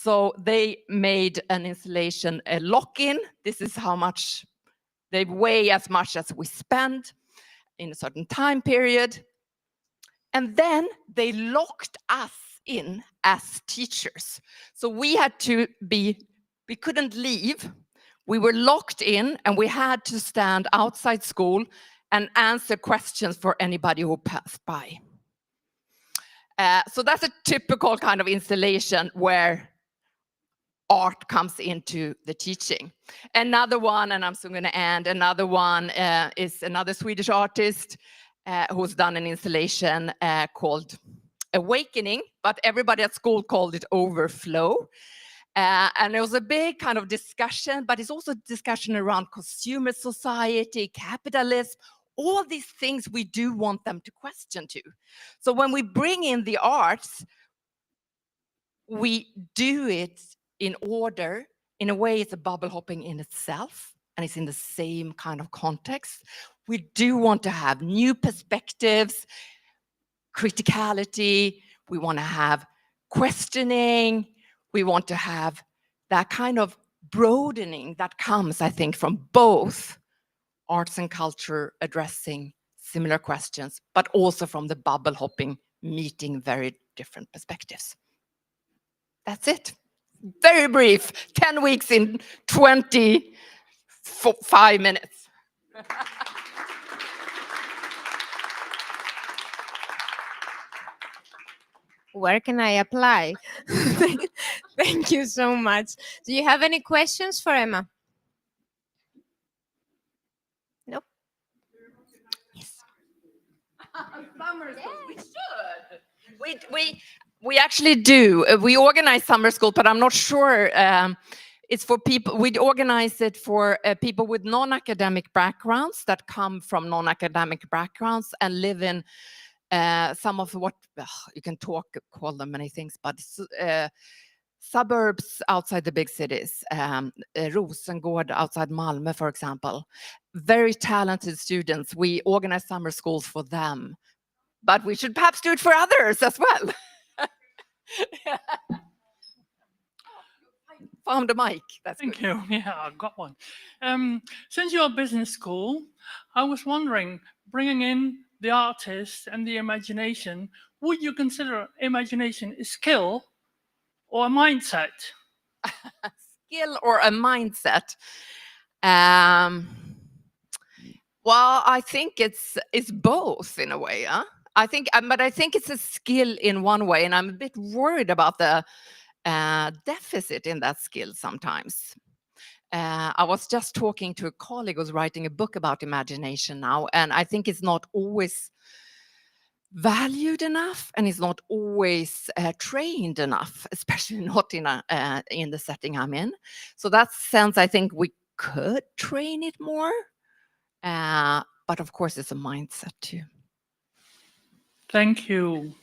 So they made an installation, a lock-in. This is how much they weigh, as much as we spend in a certain time period. And then they locked us in as teachers. So we couldn't leave. We were locked in and we had to stand outside school and answer questions for anybody who passed by. So that's a typical kind of installation where art comes into the teaching. Another one, and I'm soon going to end, another one is another Swedish artist who's done an installation called Awakening, but everybody at school called it Overflow. And there was a big kind of discussion, but it's also discussion around consumer society, capitalism, all these things we do want them to question too. So when we bring in the arts, we do it in order. In a way, it's a bubble hopping in itself, and it's in the same kind of context. We do want to have new perspectives, criticality, we want to have questioning, we want to have that kind of broadening that comes, I think, from both arts and culture addressing similar questions, but also from the bubble hopping, meeting very different perspectives. That's it. Very brief, 10 weeks in 25 minutes. Where can I apply? Thank you so much. Do you have any questions for Emma? Nope. Yes. Summer school, we should. We actually do. We organize summer school, but I'm not sure. It's for people. We'd organize it for people with non-academic backgrounds that come from non-academic backgrounds and live in some of what you can call them many things, but suburbs outside the big cities. Rosengård outside Malmö, for example. Very talented students. We organize summer schools for them, but we should perhaps do it for others as well. Found a mic. That's Thank good. you. Yeah, I got one. Since you're a business school, I was wondering, bringing in the artist and the imagination, would you consider imagination a skill or a mindset? Skill or a mindset? Well, I think it's both in a way. Huh? I think it's a skill in one way, and I'm a bit worried about the deficit in that skill sometimes. I was just talking to a colleague who's writing a book about imagination now, and I think it's not always valued enough, and it's not always trained enough, especially not in the setting I'm in. So that sense, I think we could train it more, but of course it's a mindset too. Thank you.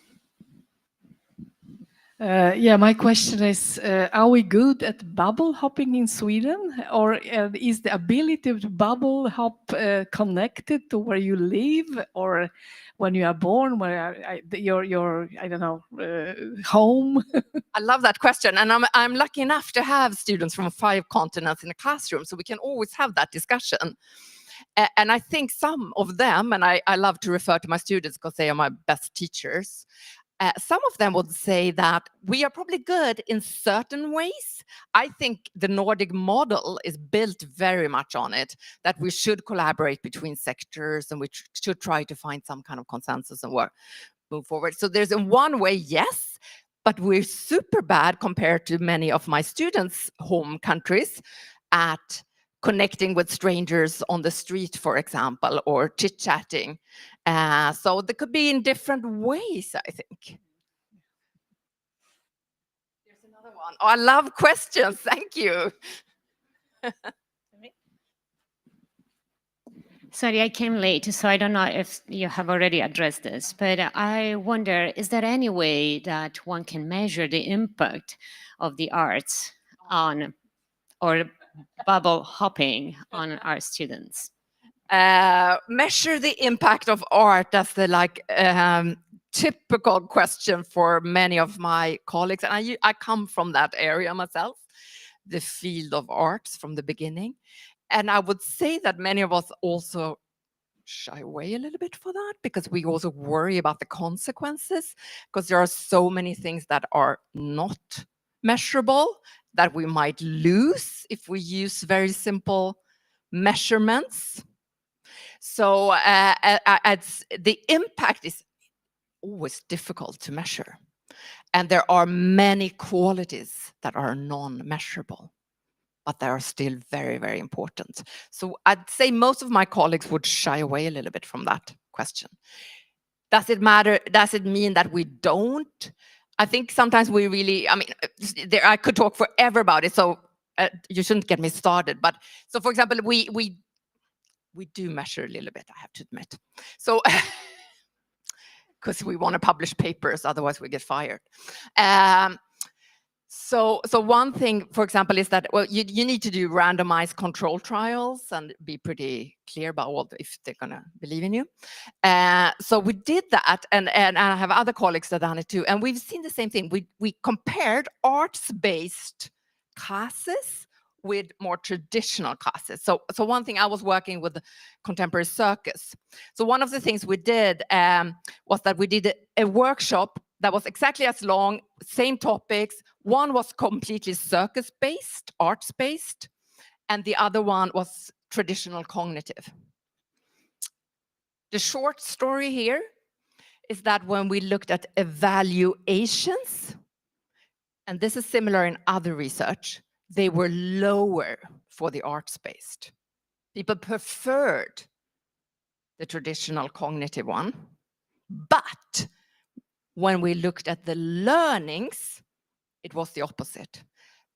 Yeah, my question is, are we good at bubble hopping in Sweden? Or is the ability to bubble hop connected to where you live, or when you are born, where your I don't know, home? I love that question. And I'm lucky enough to have students from 5 continents in a classroom, so we can always have that discussion. And I think some of them, and I love to refer to my students because they are my best teachers, some of them would say that we are probably good in certain ways. I think the Nordic model is built very much on it, that we should collaborate between sectors and we should try to find some kind of consensus and move forward. So there's in one way, yes, but we're super bad compared to many of my students' home countries at connecting with strangers on the street, for example, or chit-chatting. So they could be in different ways, I think. There's another one. Oh, I love questions. Thank you. Sorry, I came late, so I don't know if you have already addressed this, but I wonder, is there any way that one can measure the impact of the arts on, or bubble hopping on our students? Measure the impact of art as the typical question for many of my colleagues, and I come from that area myself, the field of arts from the beginning. And I would say that many of us also shy away a little bit for that, because we also worry about the consequences, because there are so many things that are not measurable that we might lose if we use very simple measurements. So the impact is always difficult to measure. And there are many qualities that are non-measurable, but they are still very, very important. So I'd say most of my colleagues would shy away a little bit from that question. Does it matter? Does it mean that we don't? I think sometimes we really, I mean, I could talk forever about it, so you shouldn't get me started. But so, for example, we do measure a little bit, I have to admit. So, because we want to publish papers, otherwise we get fired. So one thing, for example, is that, well, you need to do randomized control trials and be pretty clear about if they're going to believe in you. So we did that, and I have other colleagues that have done it too. And we've seen the same thing. We compared arts-based classes with more traditional classes. So one thing, I was working with contemporary circus. So one of the things we did was that we did a workshop that was exactly as long, same topics. One was completely circus-based, arts-based, and the other one was traditional cognitive. The short story here is that when we looked at evaluations, and this is similar in other research, they were lower for the arts-based. People preferred the traditional cognitive one, but when we looked at the learnings, it was the opposite.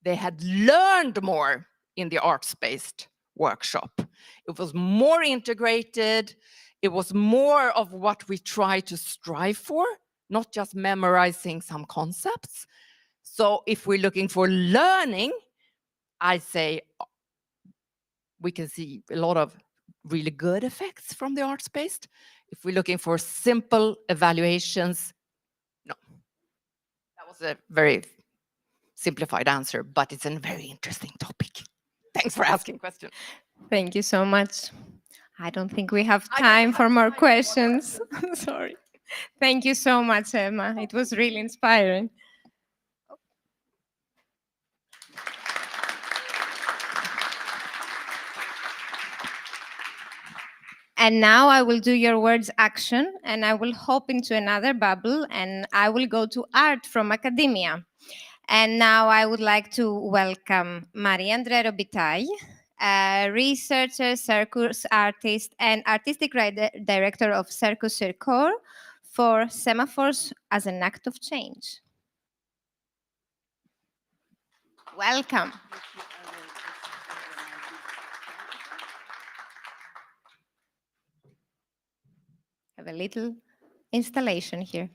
They had learned more in the arts-based workshop. It was more integrated. It was more of what we try to strive for, not just memorizing some concepts. So if we're looking for learning, I say we can see a lot of really good effects from the arts-based. If we're looking for simple evaluations, no. That was a very simplified answer, but it's a very interesting topic. Thanks for asking question. Thank you so much. I don't think we have time for more questions. Sorry. Thank you so much, Emma. It was really inspiring. And now I will do your words action, and I will hop into another bubble, and I will go to art from academia. And now I would like to welcome Maria Andrea Robitaille, a researcher, circus artist, and artistic director of Circus Circor for Semaphores as an Act of Change. Welcome. Have a little installation here.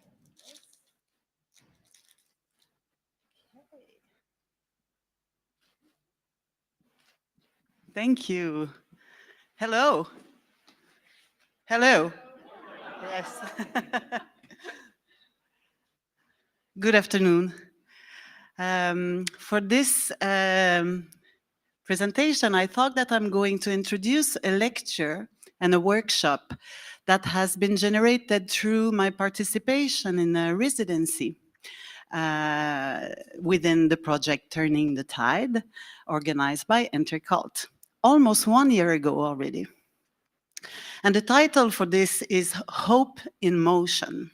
Thank you. Hello. Hello. Yes. Good afternoon. For this presentation, I thought that I'm going to introduce a lecture and a workshop that has been generated through my participation in a residency within the project Turning the Tide, organized by Intercult, almost 1 year ago already. And the title for this is Hope in Motion.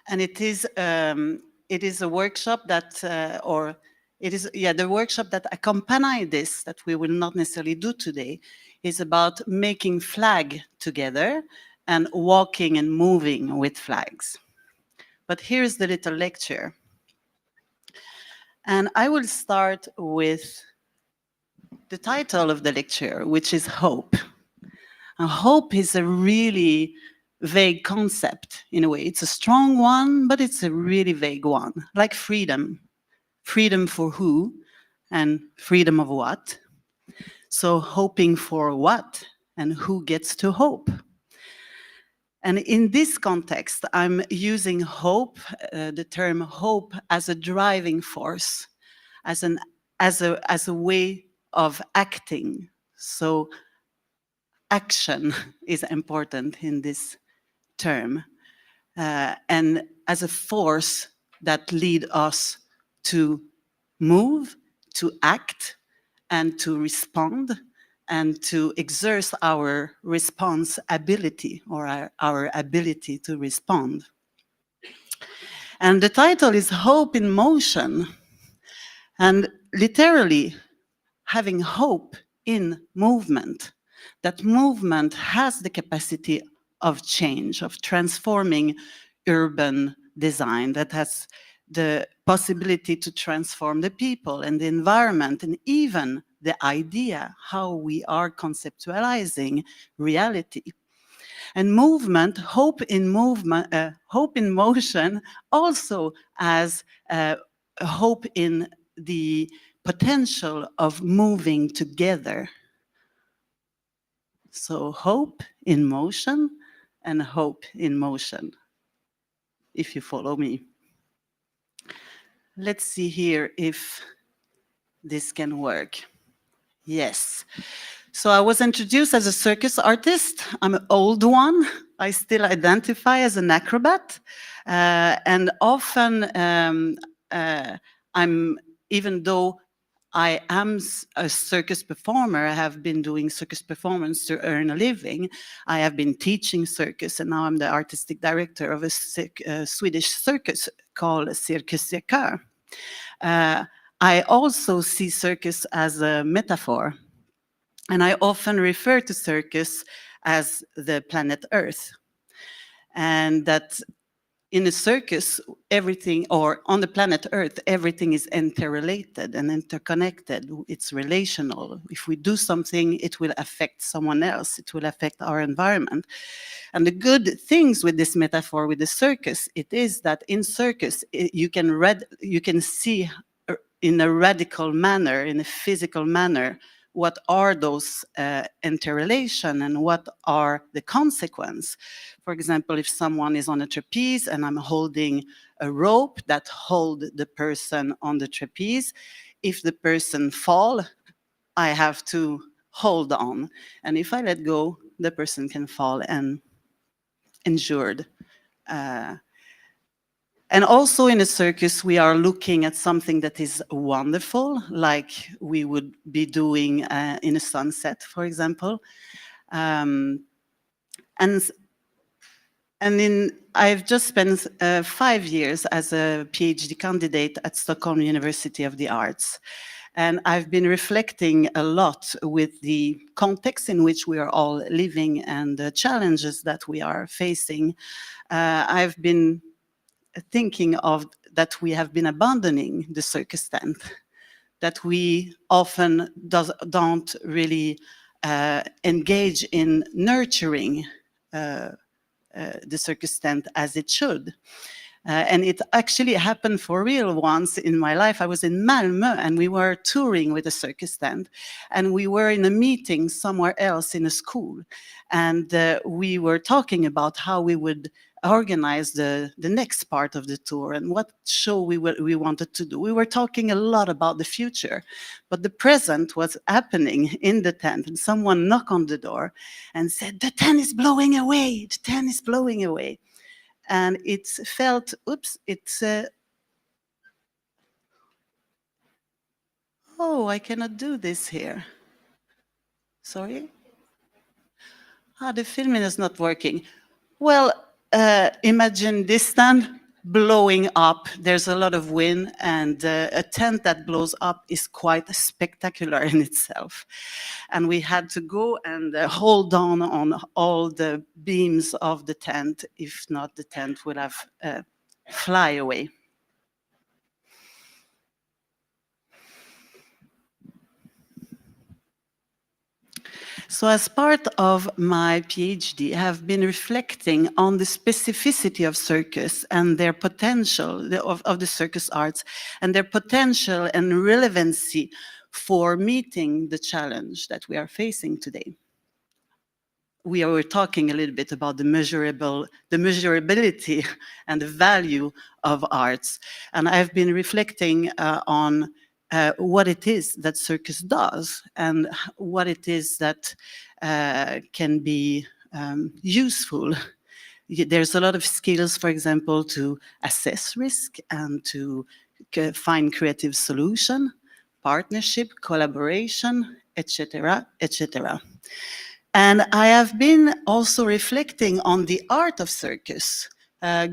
And it is a workshop that, the workshop that accompanied this, that we will not necessarily do today, is about making flag together and walking and moving with flags. But here's the little lecture. And I will start with the title of the lecture, which is Hope. And hope is a really vague concept in a way. It's a strong one, but it's a really vague one, like freedom. Freedom for who and freedom of what? So hoping for what and who gets to hope? And in this context, I'm using hope, the term hope, as a driving force, as a way of acting. So action is important in this term, and as a force that lead us to move, to act, and to respond, and to exert our response ability, or our ability to respond. And the title is Hope in Motion. And literally, having hope in movement, that movement has the capacity of change, of transforming urban design, that has the possibility to transform the people and the environment, and even the idea how we are conceptualizing reality. And movement, hope in motion, also as a hope in the potential of moving together. So hope in motion and hope in motion, if you follow me. Let's see here if this can work. Yes. So I was introduced as a circus artist. I'm an old one. I still identify as an acrobat. And often even though I am a circus performer, I have been doing circus performance to earn a living. I have been teaching circus, and now I'm the artistic director of a Swedish circus called Cirkus Cirkör. I also see circus as a metaphor, and I often refer to circus as the planet Earth. And that in a circus, everything, or on the planet Earth, everything is interrelated and interconnected. It's relational. If we do something, it will affect someone else. It will affect our environment. And the good things with this metaphor with the circus, it is that in circus, you can see in a radical manner, in a physical manner, what are those interrelation and what are the consequence. For example, if someone is on a trapeze and I'm holding a rope that hold the person on the trapeze, if the person fall, I have to hold on. And if I let go, the person can fall and injured. And also in a circus, we are looking at something that is wonderful, like we would be doing in a sunset, for example. And I've just spent 5 years as a PhD candidate at Stockholm University of the Arts. And I've been reflecting a lot with the context in which we are all living and the challenges that we are facing. I've been thinking of that we have been abandoning the circus tent, that we often don't really engage in nurturing the circus tent as it should. And it actually happened for real once in my life. I was in Malmö and we were touring with a circus tent, and we were in a meeting somewhere else in a school. And we were talking about how we would organize the next part of the tour and what show we wanted to do. We were talking a lot about the future, but the present was happening in the tent, and someone knocked on the door and said, "The tent is blowing away, the tent is blowing away." And it felt, oops, it's, oh, I cannot do this here. Sorry. The filming is not working. Well, imagine this tent blowing up. There's a lot of wind, and a tent that blows up is quite spectacular in itself. And we had to go and hold on all the beams of the tent. If not, the tent would have fly away. So as part of my PhD, I have been reflecting on the specificity of circus and their potential, of the circus arts, and their potential and relevancy for meeting the challenge that we are facing today. we were talking a little bit about the measurability and the value of arts. And I've been reflecting on what it is that circus does and what it is that can be useful. There's a lot of skills, for example, to assess risk and to find creative solution, partnership, collaboration, etc., etc. And I have been also reflecting on the art of circus,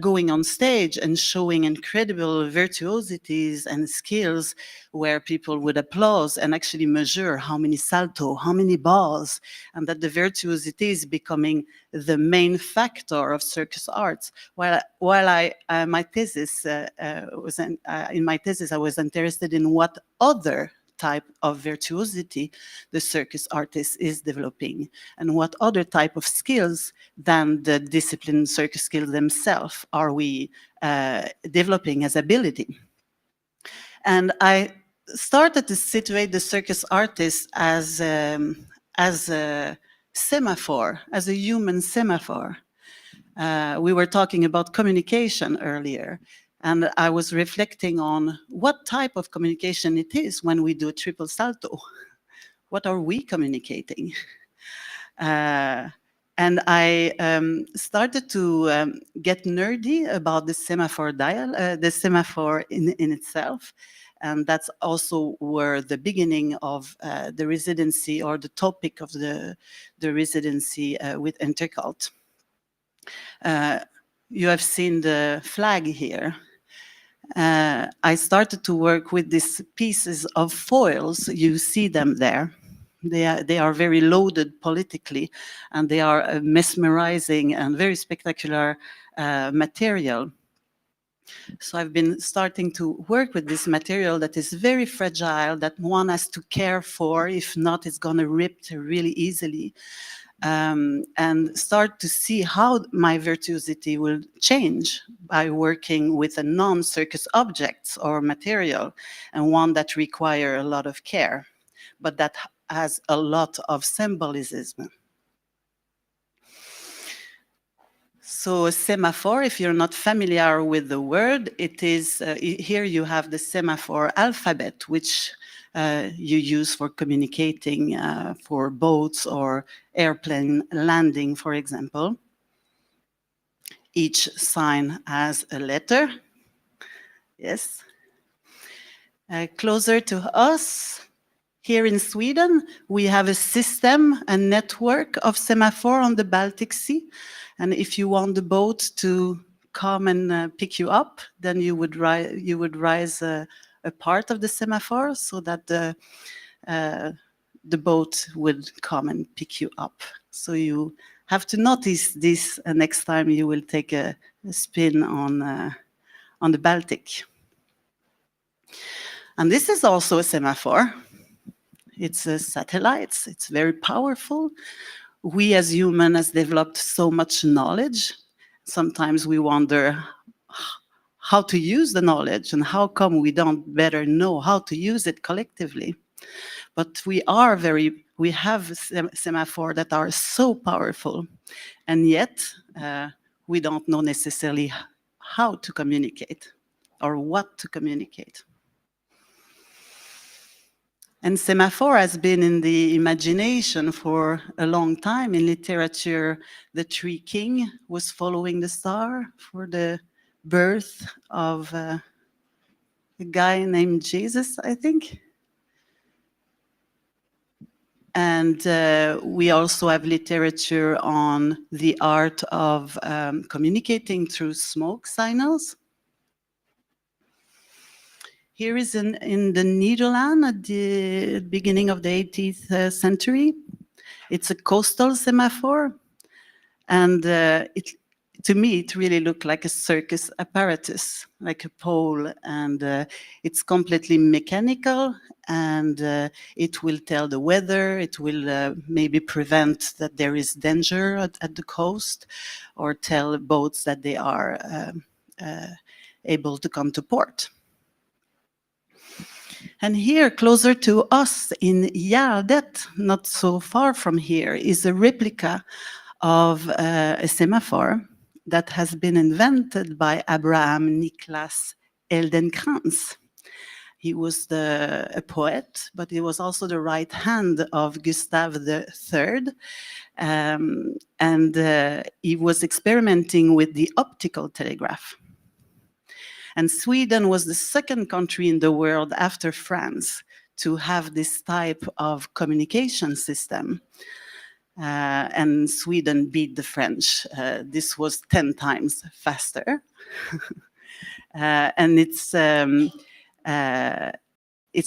going on stage and showing incredible virtuosities and skills where people would applaud and actually measure how many salto, how many balls, and that the virtuosity is becoming the main factor of circus arts. While my thesis in my thesis, I was interested in what other type of virtuosity the circus artist is developing and what other type of skills than the discipline circus skills themselves are we developing as ability. And I started to situate the circus artist as a semaphore, as a human semaphore. We were talking about communication earlier, and I was reflecting on what type of communication it is when we do a triple salto. What are we communicating? And I started to get nerdy about the semaphore the semaphore in itself. And that's also where the beginning of the residency, or the topic of the residency with Intercult. You have seen the flag here. I started to work with these pieces of foils. You see them there. They are very loaded politically, and they are mesmerizing and very spectacular material. So I've been starting to work with this material that is very fragile, that one has to care for. If not, it's going to rip really easily. And start to see how my virtuosity will change by working with a non-circus objects or material, and one that require a lot of care, but that has a lot of symbolism. So a semaphore, if you're not familiar with the word, it is, here you have the semaphore alphabet, which you use for communicating for boats or airplane landing, for example. Each sign has a letter. Yes. Closer to us, here in Sweden, we have a system, a network of semaphore on the Baltic Sea. And if you want the boat to come and pick you up, then you would rise a part of the semaphore so that the boat would come and pick you up. So you have to notice this next time you will take a spin on the Baltic. And this is also a semaphore. It's a satellite. It's very powerful. We as humans has developed so much knowledge. Sometimes we wonder how to use the knowledge and how come we don't better know how to use it collectively. But we have semaphore that are so powerful, and yet we don't know necessarily how to communicate or what to communicate. And semaphore has been in the imagination for a long time. In literature, the Three Kings was following the star for the birth of a guy named Jesus, I think. And we also have literature on the art of communicating through smoke signals. Here is in the Netherlands at the beginning of the 18th century. It's a coastal semaphore. And to me, it really looked like a circus apparatus, like a pole. And it's completely mechanical. And it will tell the weather. It will maybe prevent that there is danger at the coast, or tell boats that they are able to come to port. And here, closer to us in Gärdet, not so far from here, is a replica of a semaphore that has been invented by Abraham Niklas Eldenkrantz. He was a poet, but he was also the right hand of Gustav III. And he was experimenting with the optical telegraph. And Sweden was the second country in the world after France to have this type of communication system. And Sweden beat the French. This was 10 times faster. And it's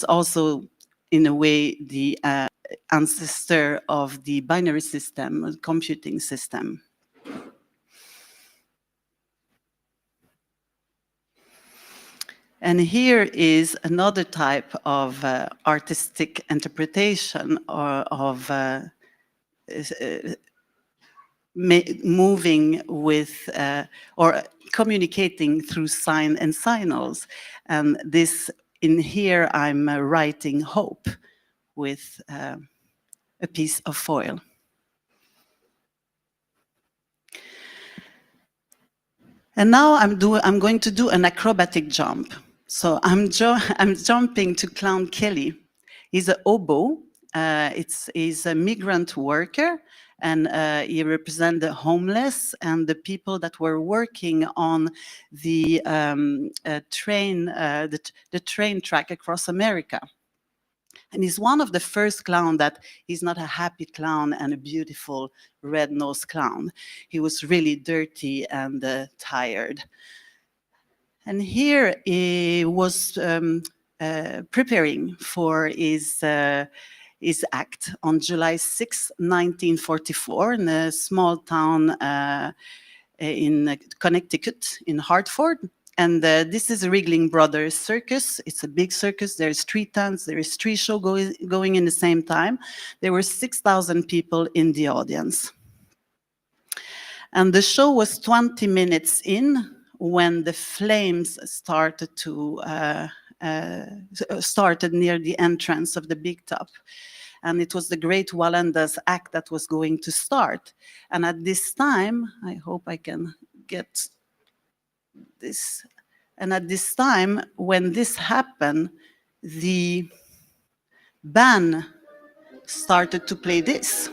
also, in a way, the ancestor of the binary system, computing system. And here is another type of artistic interpretation of moving with or communicating through sign and signals. And this, in here, I'm writing hope with a piece of foil. And now I'm going to do an acrobatic jump. So I'm jumping to Clown Kelly. He's a hobo. He's a migrant worker, and he represents the homeless and the people that were working on the train track across America. And he's one of the first clown that he's not a happy clown and a beautiful red-nosed clown. He was really dirty and tired. And here he was preparing for his act on July 6, 1944, in a small town in Connecticut, in Hartford. And this is a Ringling Brothers circus. It's a big circus. There's 3 tents. There is 3 shows going in the same time. There were 6,000 people in the audience. And the show was 20 minutes in when the flames started near the entrance of the big top. And it was the Great Wallenda's act that was going to start. And at this time, I hope I can get this. And at this time, when this happened, the band started to play this.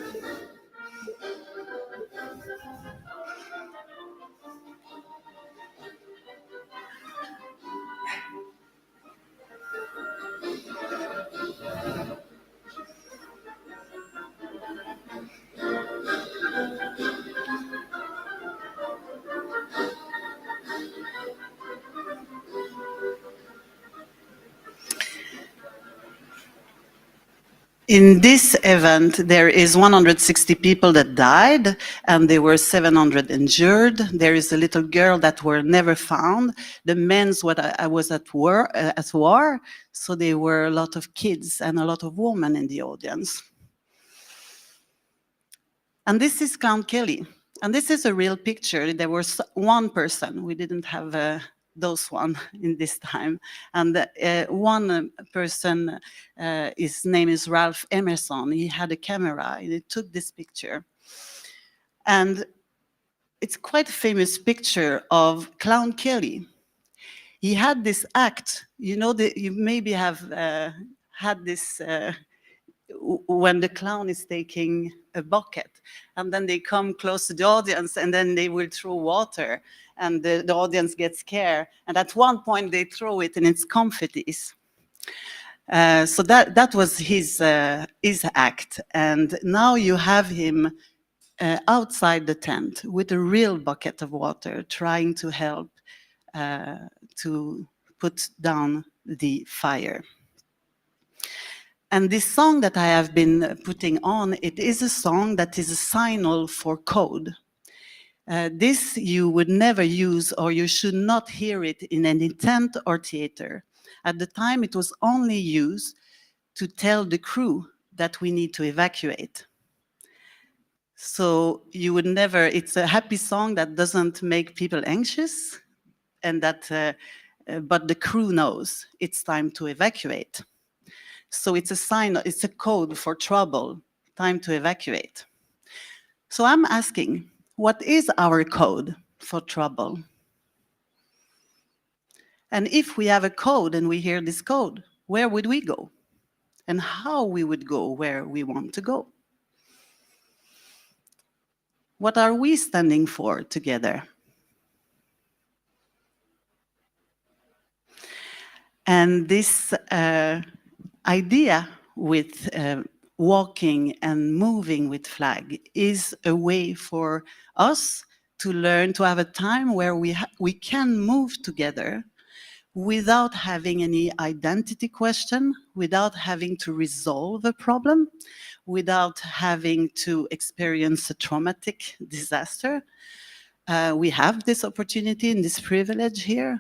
In this event, there is 160 people that died, and there were 700 injured. There is a little girl that were never found. The men's I was at war, so there were a lot of kids and a lot of women in the audience. And this is Clown Kelly. And this is a real picture. There was one person. We didn't have those one in this time. And one person, his name is Ralph Emerson. He had a camera and he took this picture. And it's quite a famous picture of Clown Kelly. He had this act, you know, you maybe have had this when the clown is taking a bucket and then they come close to the audience and then they will throw water and the audience gets scared. And at one point they throw it and it's confettis. So that was his act. And now you have him outside the tent with a real bucket of water trying to help to put down the fire. And this song that I have been putting on, it is a song that is a signal for code. This you would never use, or you should not hear it in any tent or theater. At the time, it was only used to tell the crew that we need to evacuate. So you would never, it's a happy song that doesn't make people anxious, and that, but the crew knows it's time to evacuate. So it's a sign, it's a code for trouble, time to evacuate. So I'm asking, what is our code for trouble? And if we have a code and we hear this code, where would we go? And how we would go where we want to go? What are we standing for together? And this idea with walking and moving with flag is a way for us to learn to have a time where we can move together without having any identity question, without having to resolve a problem, without having to experience a traumatic disaster. We have this opportunity and this privilege here,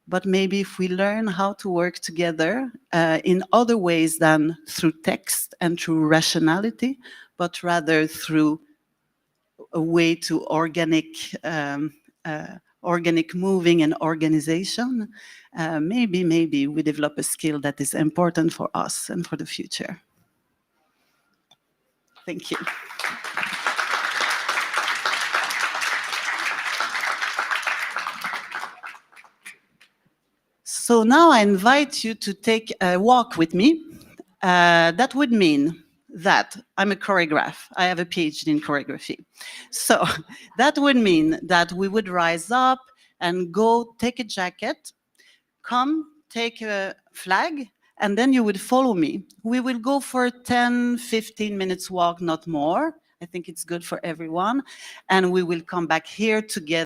but maybe if we learn how to work together in other ways than through text and through rationality, but rather through a way to organic moving and organization, maybe we develop a skill that is important for us and for the future. Thank you. So now I invite you to take a walk with me. That would mean that I'm a choreographer. I have a PhD in choreography. So that would mean that we would rise up and go take a jacket, come take a flag, and then you would follow me. We will go for a 10, 15 minutes walk, not more. I think it's good for everyone. And we will come back here together.